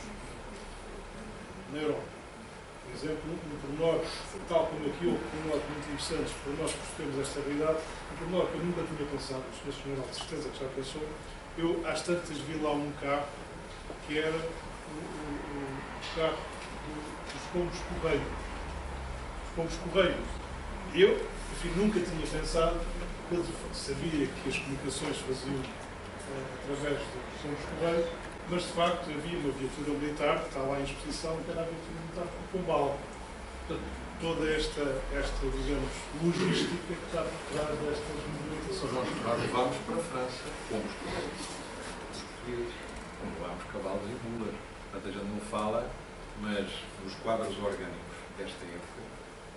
na Europa. Por exemplo, um pormenor, tal como aquilo, um pormenor muito interessante para nós percebermos esta realidade, um pormenor que eu nunca tinha pensado, o Sr. General de certeza que já pensou, eu às tantas vi lá um carro que era o carro dos pombos correios. Os pombos correios. Eu, enfim, nunca tinha pensado, eu sabia que as comunicações faziam através dos pombos correios, mas de facto havia uma viatura militar, que está lá em exposição, que era a viatura militar com Pombal. Portanto, toda esta, digamos, logística que está por trás destas movimentações. Nós levámos para a França, pombos correios. Os portugueses, levámos cavalos e mulas. Portanto, a gente não fala, mas nos quadros orgânicos desta época,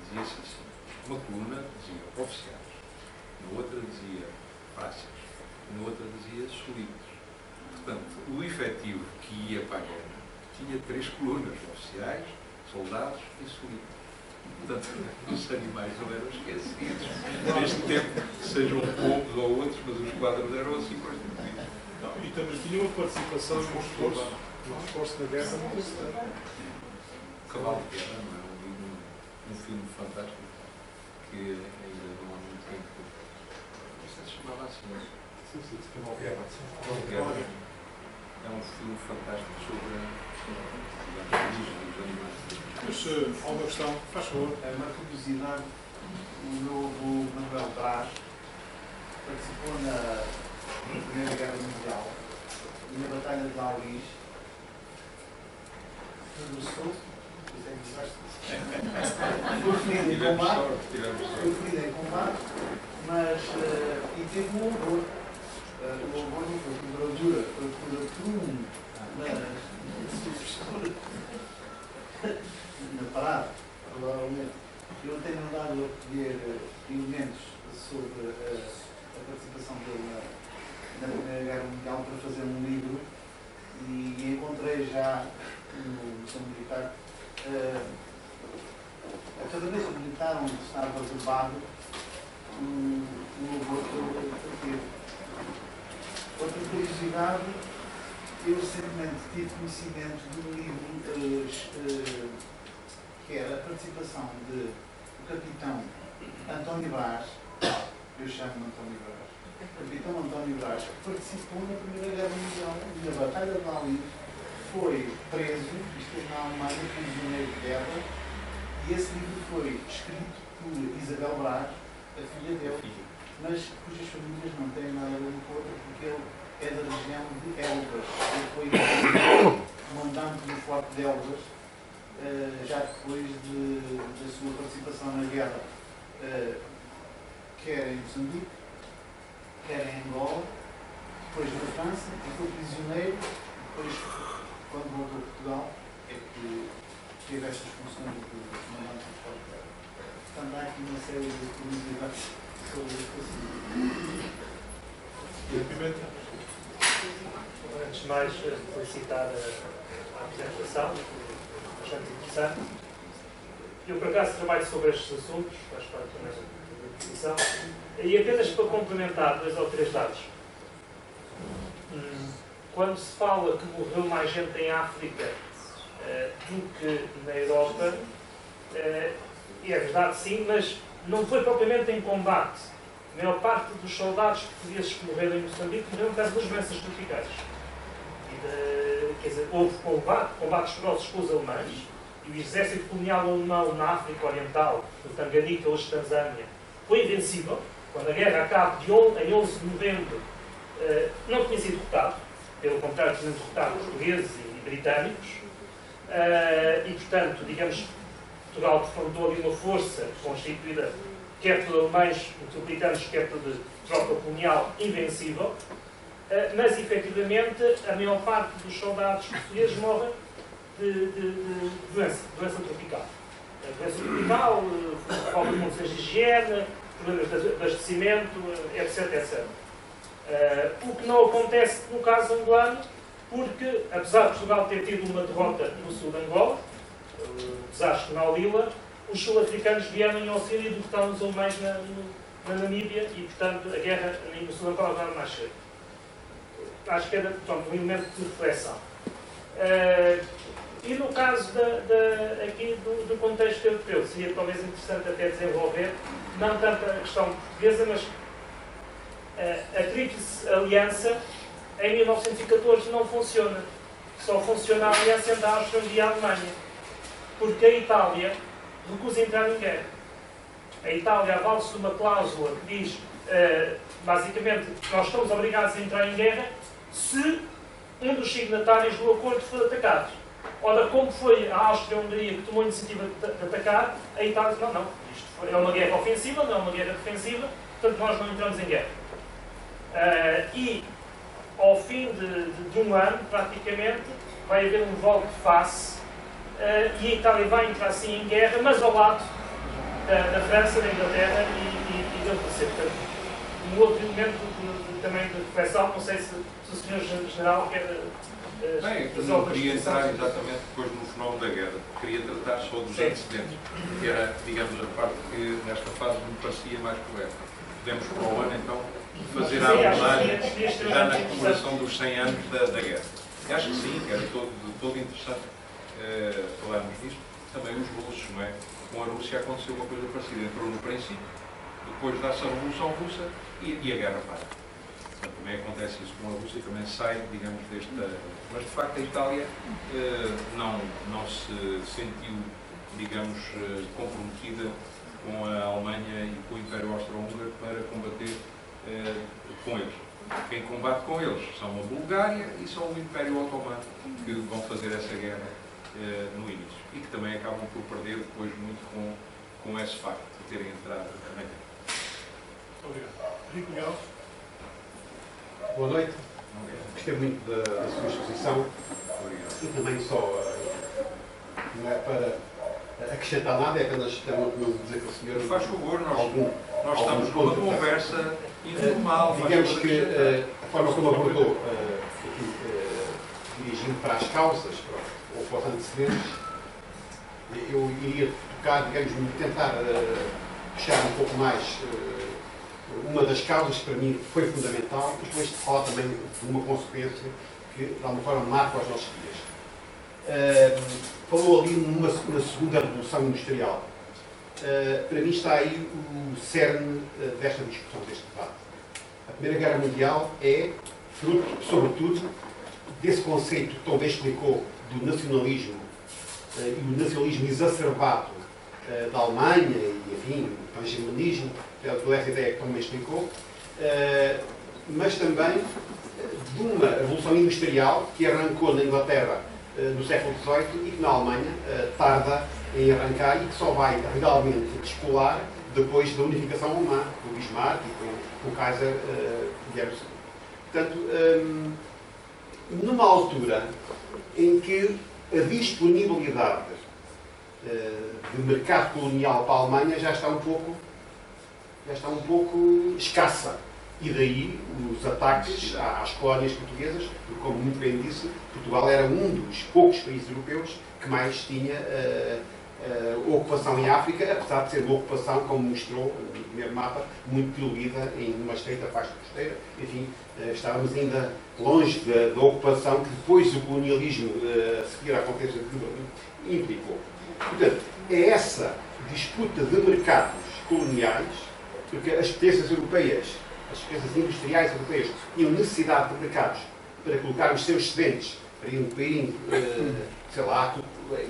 dizia-se assim. Uma coluna dizia oficiais, na outra dizia praças, na outra dizia sulitos. Portanto, o efetivo que ia para a guerra tinha 3 colunas, oficiais, soldados e sulitos. Portanto, os animais não eram esquecidos. Neste tempo, sejam pombos ou outros, mas os quadros eram assim constituídos. E também tinha uma participação no esforço da guerra muito interessante. Cavalo de Guerra, não é? Um filme fantástico que ainda não há muito tempo. Não sei se chamava assim. Cavalo de Guerra. É um filme fantástico sobre a origem dos animais. Mas, há uma questão, faz favor. É uma curiosidade, o novo Manuel Braz participou na Primeira Guerra Mundial e na Batalha de Aulis. Foi ferido em combate, mas e teve um horror. O horror não foi por bravura, foi por aprumo na parada, provavelmente. Eu tenho andado a recolher elementos sobre a participação dele na Primeira Guerra Mundial para fazer um livro e encontrei já no Museu Militar a caderneta militar onde estava reservado um horror que ele teve. Outra curiosidade, eu recentemente tive conhecimento de um livro que era a participação do capitão António Braz, eu chamo-me António Braz, capitão António Braz, que participou na Primeira Guerra Mundial, na Batalha de Aulis, foi preso, esteve na Alemanha, prisioneiro de guerra, e esse livro foi escrito por Isabel Braz, a filha dele, mas cujas famílias não têm nada a ver com outra, porque ele é da região de Elvas. Ele foi comandante do Forte de Elvas, já depois da sua participação na guerra, quer em Moçambique, quer em Angola, depois na França, e foi prisioneiro, depois, quando voltou a Portugal, é que teve estas funções de comandante do Forte de Elvas. Portanto, há aqui uma série de curiosidades sobre este assunto. Antes de mais, felicitar a apresentação, bastante interessante. Eu, por acaso, trabalho sobre estes assuntos, faz parte também da definição, e apenas para complementar 2 ou 3 dados. Quando se fala que morreu mais gente em África do que na Europa, é verdade sim, mas não foi propriamente em combate. A maior parte dos soldados portugueses que morreram em Moçambique morreram por causa das doenças tropicais. Quer dizer, houve combates ferozes com os alemães, e o exército colonial alemão na África Oriental, no Tanganica, hoje Tanzânia, foi invencível. Quando a guerra acaba em 11 de novembro, não tinha sido derrotado, pelo contrário, tinham derrotado portugueses e britânicos, e portanto, digamos, Portugal defrontou ali uma força constituída quer por alemães, por britânicos, quer por tropa colonial invencível, mas efetivamente a maior parte dos soldados portugueses morrem de doença tropical. doença tropical, falta de condições de higiene, problemas de abastecimento, etc, etc. O que não acontece no caso angolano, porque, apesar de Portugal ter tido uma derrota no sul de Angola, o desastre na Alila, os sul-africanos vieram em auxílio e derrotaram os alemães na Namíbia e, portanto, a guerra no sul de Angola vai mais cedo. Acho que era, portanto, um elemento de reflexão. E no caso aqui do contexto europeu, seria talvez interessante até desenvolver, não tanto a questão portuguesa, mas a Tríplice Aliança em 1914 não funciona. Só funciona a aliança entre a Áustria e a Alemanha. Porque a Itália recusa entrar em guerra. A Itália avala-se de uma cláusula que diz, basicamente, que nós estamos obrigados a entrar em guerra se um dos signatários do acordo for atacado. Ora, como foi a Áustria e a Hungria que tomou a iniciativa de atacar, a Itália disse, não, isto é uma guerra ofensiva, não é uma guerra defensiva, portanto nós não entramos em guerra. E, ao fim de um ano, praticamente, vai haver um volte-face e a Itália vai entrar sim em guerra, mas ao lado da França, da Inglaterra e da Rússia. Portanto, um outro elemento também de reflexão, não sei se o Sr. General quer... Bem, eu não queria entrar exatamente depois no fenómeno da guerra. Queria tratar só dos antecedentes, que era, digamos, a parte que nesta fase me parecia mais correta. Podemos para o ano, então, fazer a abordagem já na comemoração dos 100 anos da guerra. E acho que sim, que era todo interessante falarmos disto. Também os russos, não é? Com a Rússia aconteceu uma coisa parecida. Entrou no princípio, depois dá-se a Revolução Russa e a guerra para. Portanto, também acontece isso com a Rússia, também sai, digamos, desta... Mas, de facto, a Itália não se sentiu, digamos, comprometida com a Alemanha e com o Império Austro-Húngaro para combater com eles. Quem combate com eles são a Bulgária e são o Império Otomano, que vão fazer essa guerra no início. E que também acabam por perder depois muito com esse facto de terem entrado na guerra. Obrigado. Rico Miguel. Boa noite. Gostei muito da sua exposição. Obrigado. E também só, não é para acrescentar nada, é apenas não dizer que o senhor... Faz favor, nós estamos algum numa ponto, conversa informal. Digamos que a forma como abordou, dirigindo para as causas, ou para os antecedentes, eu iria tocar, digamos, tentar puxar um pouco mais uma das causas que para mim foi fundamental, e depois falar também de uma consequência que, de alguma forma, marca os nossos dias. Falou ali na segunda revolução industrial. Para mim está aí o cerne desta discussão, deste debate. A Primeira Guerra Mundial é fruto, sobretudo, desse conceito que também explicou do nacionalismo e o nacionalismo exacerbado da Alemanha e, enfim, o hegemonismo, toda essa ideia que também explicou, mas também de uma revolução industrial que arrancou na Inglaterra no século XVIII e que na Alemanha tarda em arrancar e que só vai realmente descolar depois da unificação alemã, do Bismarck e com o Kaiser Guilherme II. Portanto, numa altura em que a disponibilidade de mercado colonial para a Alemanha já está um pouco escassa. E daí os ataques às colónias portuguesas, porque, como muito bem disse, Portugal era um dos poucos países europeus que mais tinha ocupação em África, apesar de ser uma ocupação, como mostrou no primeiro mapa, muito diluída em uma estreita faixa costeira. Enfim, estávamos ainda longe da ocupação que depois o colonialismo, a seguir à Conferência de Berlim, implicou. Portanto, é essa disputa de mercados coloniais, porque as potências europeias, as potências industriais europeias, tinham necessidade de mercados para colocar os seus excedentes, para irem, sei lá,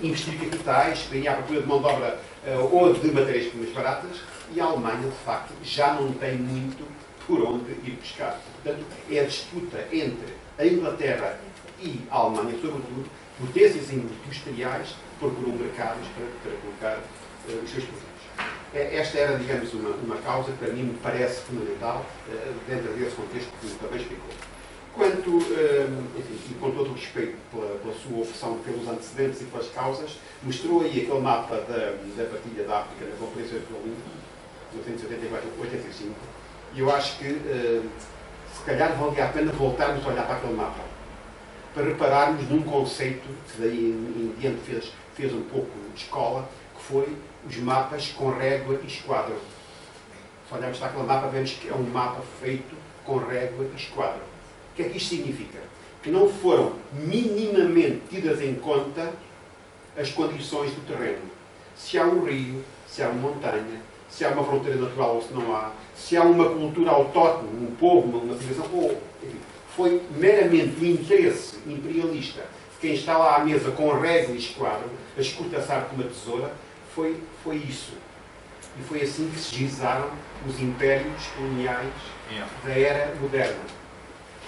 investir capitais, para ir à procura de mão de obra ou de matérias-primas baratas, e a Alemanha, de facto, já não tem muito por onde ir buscar. Portanto, é a disputa entre a Inglaterra e a Alemanha, sobretudo, potências industriais, procuram mercados para colocar os seus produtos. Esta era, digamos, uma causa que para mim me parece fundamental dentro desse contexto que também explicou. Quanto, enfim, e com todo o respeito pela sua opção pelos antecedentes e pelas causas, mostrou aí aquele mapa da partilha da África na Conferência de Berlim, de 1984-85, e eu acho que, se calhar, valia a pena voltarmos a olhar para aquele mapa, para repararmos num conceito que daí em diante fez um pouco de escola, que foi os mapas com régua e esquadro. Se olharmos para aquele mapa, vemos que é um mapa feito com régua e esquadro. O que é que isto significa? Que não foram minimamente tidas em conta as condições do terreno. Se há um rio, se há uma montanha, se há uma fronteira natural ou se não há, se há uma cultura autóctone, um povo, uma civilização, ou, enfim, foi meramente o interesse imperialista de quem está lá à mesa com régua e esquadro, a escortaçar com uma tesoura, foi isso. E foi assim que se gizaram os impérios coloniais da era moderna.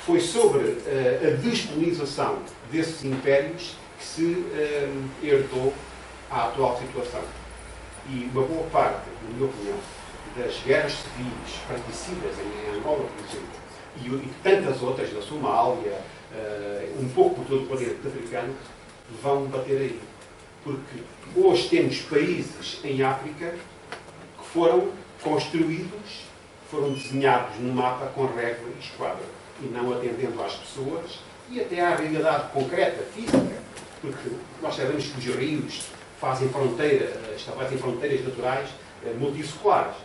Foi sobre a descolonização desses impérios que se herdou a atual situação. E uma boa parte, na minha opinião, das guerras civis particidas em Angola, por exemplo, e de tantas outras, na Somália, um pouco por todo o continente africano, vão bater aí. Porque hoje temos países em África que foram construídos, foram desenhados no mapa com régua e esquadro, e não atendendo às pessoas e até à realidade concreta, física, porque nós sabemos que os rios fazem estabelecem fronteiras naturais multisseculares.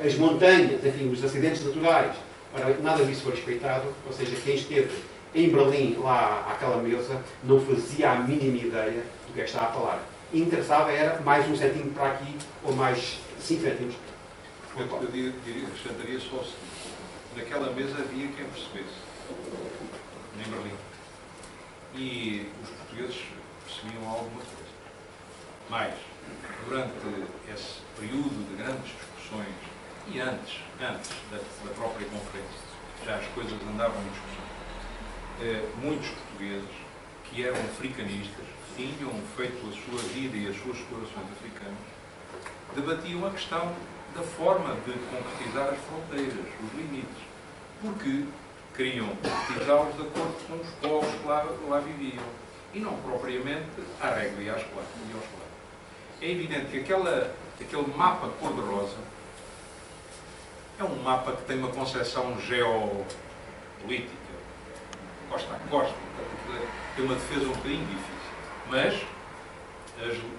As montanhas, enfim, os acidentes naturais, ora, nada disso foi respeitado, ou seja, quem esteve em Berlim, lá àquela mesa, não fazia a mínima ideia do que é que estava a falar. E interessava era mais um centímetro para aqui, ou mais 5 cêntimos. Eu acrescentaria só o seguinte. Naquela mesa havia quem percebesse, em Berlim. E os portugueses percebiam alguma coisa. Mas, durante esse período de grandes discussões, e antes da própria conferência, já as coisas andavam em discussão, muitos portugueses que eram africanistas, tinham feito a sua vida e as suas explorações africanas, debatiam a questão da forma de concretizar as fronteiras, os limites, porque queriam concretizá-los de acordo com os povos que lá viviam, e não propriamente à régua e ao esquadro. É evidente que aquele mapa cor-de-rosa é um mapa que tem uma concepção geopolítica, costa a costa, tem uma defesa um bocadinho difícil, mas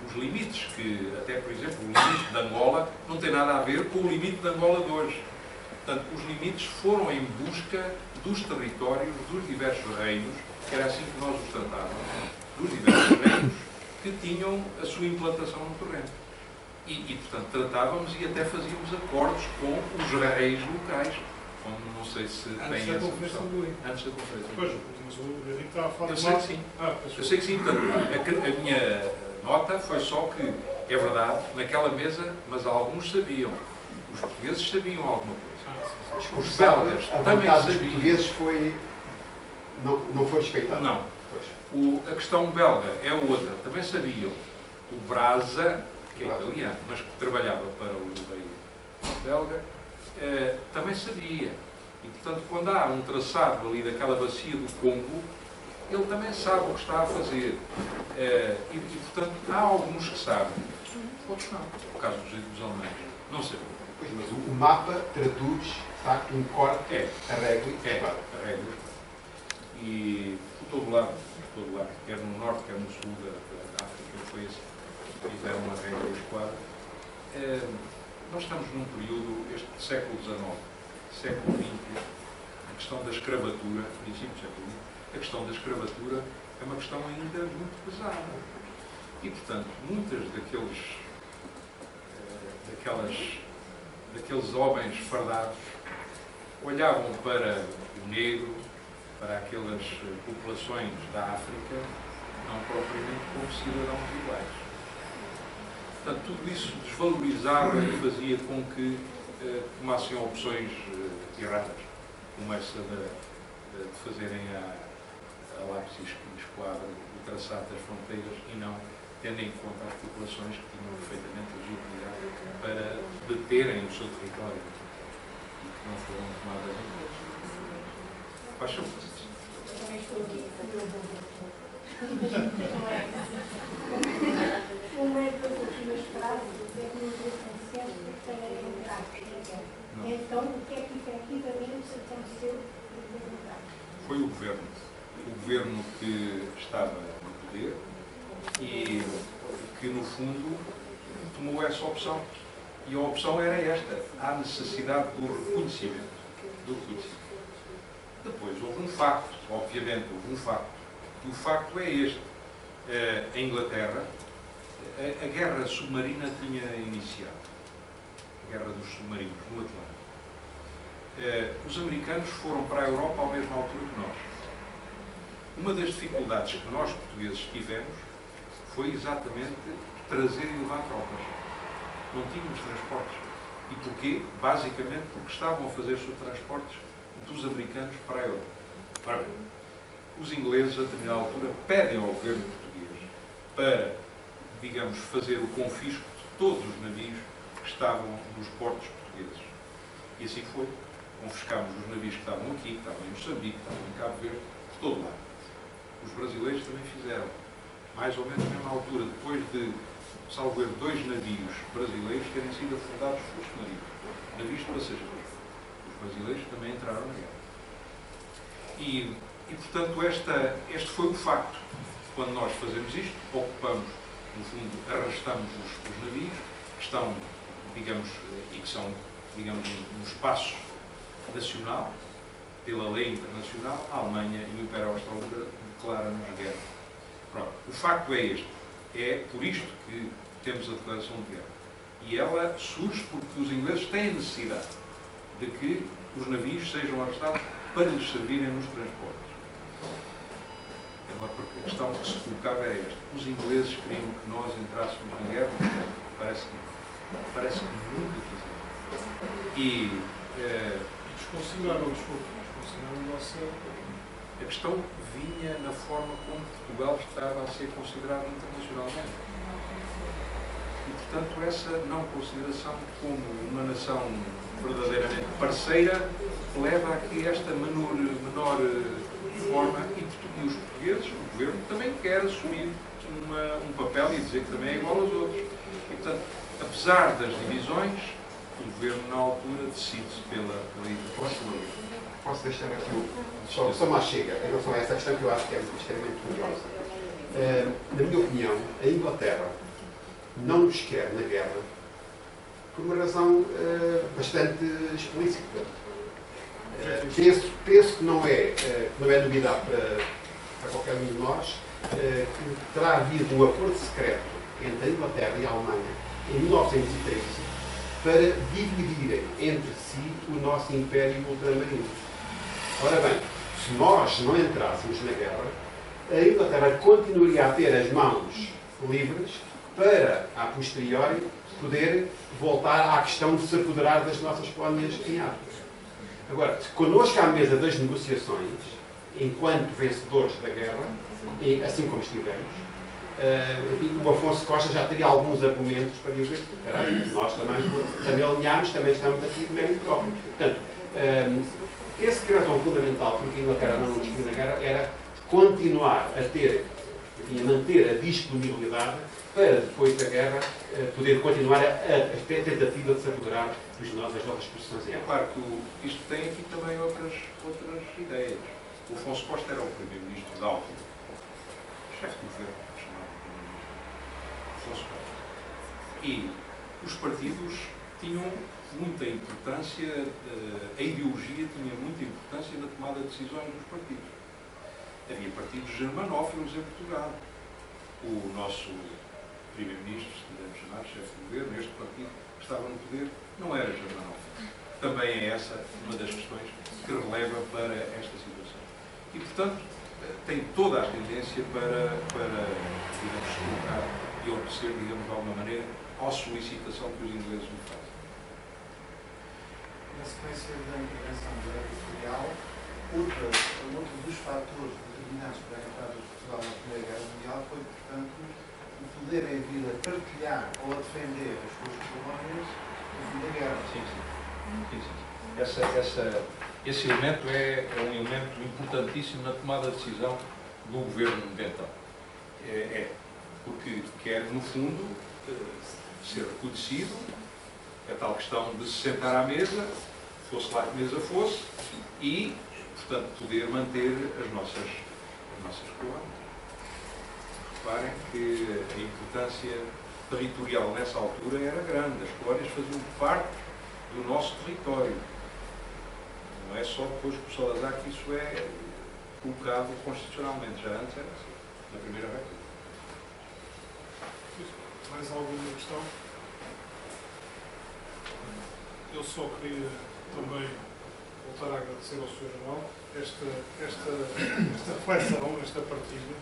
os limites que, até por exemplo, o limite de Angola não tem nada a ver com o limite de Angola de hoje. Portanto, os limites foram em busca dos territórios, dos diversos reinos, que era assim que nós os tratávamos, dos diversos reinos que tinham a sua implantação no terreno. E portanto, tratávamos e até fazíamos acordos com os reis locais, como não sei se tem essa noção. Antes da conferência. Pois, mas o Henrique estava a falar eu sei que sim. Eu sei que sim. Portanto, a minha nota foi só que, é verdade, naquela mesa, mas alguns sabiam. Os portugueses sabiam alguma coisa. Os belgas também sabiam. Os portugueses não foi respeitado. Não. A questão belga é outra. Também sabiam. O Brasa, que é italiano, mas que trabalhava para o rei belga, também sabia. E, portanto, quando há um traçado ali daquela bacia do Congo, ele também sabe o que está a fazer. E portanto, há alguns que sabem. Outros não. No caso dos alemães. Não sabiam. Pois, mas o mapa traduz, de facto, um corte a régua e a régua. E por todo lado, quer no norte, quer no sul da África, foi assim. Fizeram uma régua e esquadra. Nós estamos num período, este século XIX, século XX, a questão da escravatura, princípio do século XX, a questão da escravatura é uma questão ainda muito pesada. E, portanto, muitas daqueles homens fardados olhavam para o negro, para aquelas populações da África, não propriamente como cidadãos iguais. Portanto, tudo isso desvalorizava e fazia com que tomassem opções erradas, como essa de fazerem a lápis e esquadro o traçado das fronteiras e não tendo em conta as populações que tinham perfeitamente legitimidade para deterem o seu território e que não foram tomadas em conta. Faz favor. Também estou aqui a fazer uma das últimas frases é que nos licenciados para entrar. Então, o que é que efetivamente aconteceu? Foi o governo que estava no poder e que, no fundo, tomou essa opção. E a opção era esta: há necessidade do reconhecimento. Depois houve um facto, obviamente houve um facto, e o facto é este. A Inglaterra, a guerra submarina tinha iniciado, a guerra dos submarinos no Atlântico. Os americanos foram para a Europa à mesma altura que nós. Uma das dificuldades que nós, portugueses, tivemos foi exatamente trazer e levar tropas. Não tínhamos transportes. E porquê? Basicamente porque estavam a fazer os transportes dos americanos para a Europa. Ora bem, os ingleses, a determinada altura, pedem ao governo português para, digamos, fazer o confisco de todos os navios que estavam nos portos portugueses. E assim foi. Confiscámos os navios que estavam aqui, que estavam em Moçambique, que estavam em Cabo Verde, de todo lado. Os brasileiros também fizeram. Mais ou menos na mesma altura, depois de, salvo erro, 2 navios brasileiros terem sido afundados por submarinos. Navios de passageiros. Os brasileiros também entraram na guerra. E portanto, este foi o facto. Quando nós fazemos isto, ocupamos, no fundo, arrastamos os navios, que estão, digamos, e que são, digamos, um espaço nacional, pela lei internacional. A Alemanha e o Império Austro-Húngaro declaram-nos guerra. Pronto. O facto é este. É por isto que temos a declaração de guerra. E ela surge porque os ingleses têm necessidade de que os navios sejam arrestados para lhes servirem nos transportes. Agora, porque a questão que se colocava era esta: os ingleses queriam que nós entrássemos na guerra? Parece que nunca quiseram. E desconsideraram a nossa... A questão vinha na forma como Portugal estava a ser considerado internacionalmente. E, portanto, essa não consideração como uma nação verdadeiramente parceira leva a que esta menor forma, e os portugueses, o governo, também quer assumir um papel e dizer que também é igual aos outros. E, portanto, apesar das divisões, o governo, na altura, decide-se pela ideologia. Posso deixar aqui só mais chega em relação a essa questão que eu acho que é extremamente curiosa. Na minha opinião, a Inglaterra não nos quer na guerra por uma razão bastante explícita. Penso que não é novidade para qualquer um de nós que terá havido um acordo secreto entre a Inglaterra e a Alemanha em 1913 para dividirem entre si o nosso Império Ultramarino. Ora bem, se nós não entrássemos na guerra, a Inglaterra continuaria a ter as mãos livres para, a posteriori, poder voltar à questão de se apoderar das nossas colónias em África. Agora, connosco à mesa das negociações, enquanto vencedores da guerra, e assim como estivemos, o Afonso Costa já teria alguns argumentos para dizer que nós também alinhámos, também estamos aqui de mérito próprio. Portanto, esse que era tão fundamental porque a Inglaterra não nos queria na guerra era continuar a ter, a manter a disponibilidade para, depois da guerra, poder continuar a tentativa de se apoderar das nossas posições em África. Claro que isto tem aqui também outras ideias. O Afonso Costa era o primeiro-ministro da África, chefe do governo, chamado primeiro-ministro Afonso Costa. E os partidos tinham muita importância, a ideologia tinha muita importância na tomada de decisões dos partidos. Havia partidos germanófilos em Portugal. O nosso primeiro-ministro, se quisermos chamar, chefe de governo, este partido que estava no poder, não era germanófilo. Também é essa uma das questões que releva para esta situação. E, portanto, tem toda a tendência para digamos, colocar e obedecer, digamos, de alguma maneira, à solicitação que os ingleses lhe fazem. Na sequência da intervenção da editorial, outro dos fatores determinantes para a entrada de Portugal na Primeira Guerra Mundial foi, portanto, o poderem vir a partilhar ou a defender as suas colónias no fim da guerra. Sim. Esse elemento é um elemento importantíssimo na tomada de decisão do governo de então. Porque quer, no fundo, ser reconhecido a tal questão de se sentar à mesa, fosse lá que mesa fosse, e, portanto, poder manter as nossas colónias. Reparem que a importância territorial nessa altura era grande. As colónias faziam parte do nosso território. Não é só depois que o Salazar que isso é colocado constitucionalmente. Já antes era assim, na Primeira República. Mais alguma questão? Eu só queria também voltar a agradecer ao Sr. Jornal esta reflexão, esta partilha.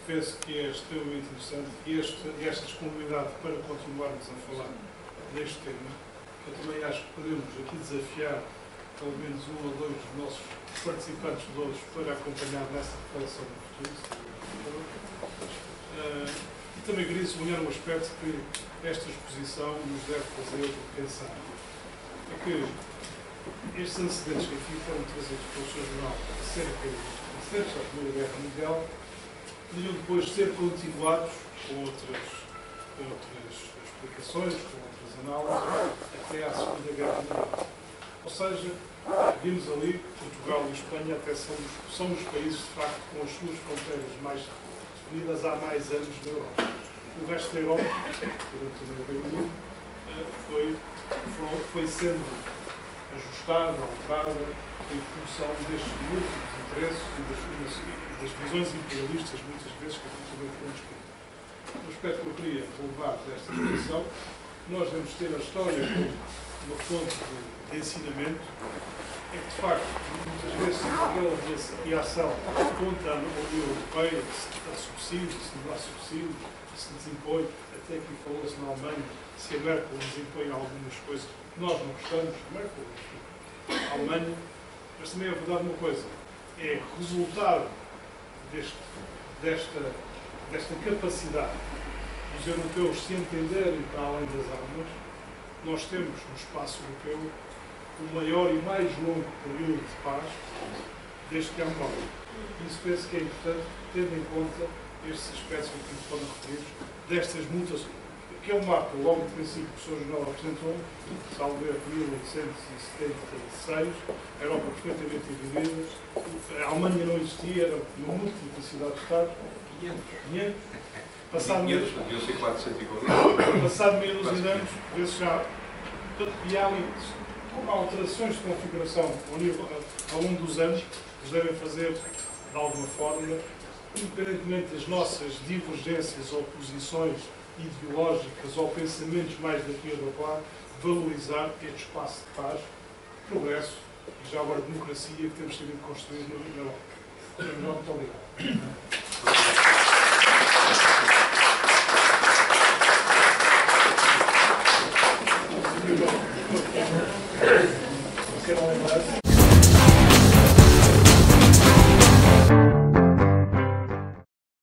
Penso que é extremamente interessante e esta disponibilidade para continuarmos a falar deste tema. Eu também acho que podemos aqui desafiar pelo menos um ou dois dos nossos participantes de hoje para acompanhar nessa reflexão do futuro. E também queria sublinhar um aspecto que esta exposição nos deve fazer pensar. É que estes antecedentes que aqui foram trazidos pelo Sr. Jornal acerca da Primeira Guerra Mundial podiam depois ser continuados com outras explicações, com outras análises, até à Segunda Guerra Mundial. Ou seja, vimos ali que Portugal e Espanha até são os países, de facto, com as suas fronteiras mais definidas há mais anos na Europa. O resto da Europa, durante o Reino Unido, foi sendo ajustada, alterada, em função destes múltiplos interesses e das visões imperialistas, muitas vezes, que aqui também foram descritas. O aspecto que eu queria relevar desta exposição, nós devemos ter a história como uma fonte de ensinamento, é que, de facto, muitas vezes aquela reação contra a União Europeia, se dá subsídio, se não dá subsídio, se desimpõe, até aqui falou-se na Alemanha, se a Merkel desimpõe algumas coisas, nós não gostamos, a Merkel, a Alemanha, mas também é verdade uma coisa, é resultado desta capacidade dos europeus se entenderem para além das armas. Nós temos no espaço europeu o maior e mais longo período de paz desde que há memória. Isso penso que é importante, tendo em conta estes aspectos que nos foram referidos, destas mutações. Que é um mapa, logo no princípio que o Sr. Jornal apresentou, salvo em 1876, a Europa perfeitamente dividida, a Alemanha não existia, era uma multiplicidade de Estados, 500. Passado menos de anos, vezes já, e há alterações de configuração ao longo dos anos, que nos devem fazer, de alguma forma, independentemente das nossas divergências ou posições ideológicas ou pensamentos mais daqui ou de lá, valorizar este espaço de paz, progresso e já agora democracia que temos sido construído na Europa. Muito obrigado.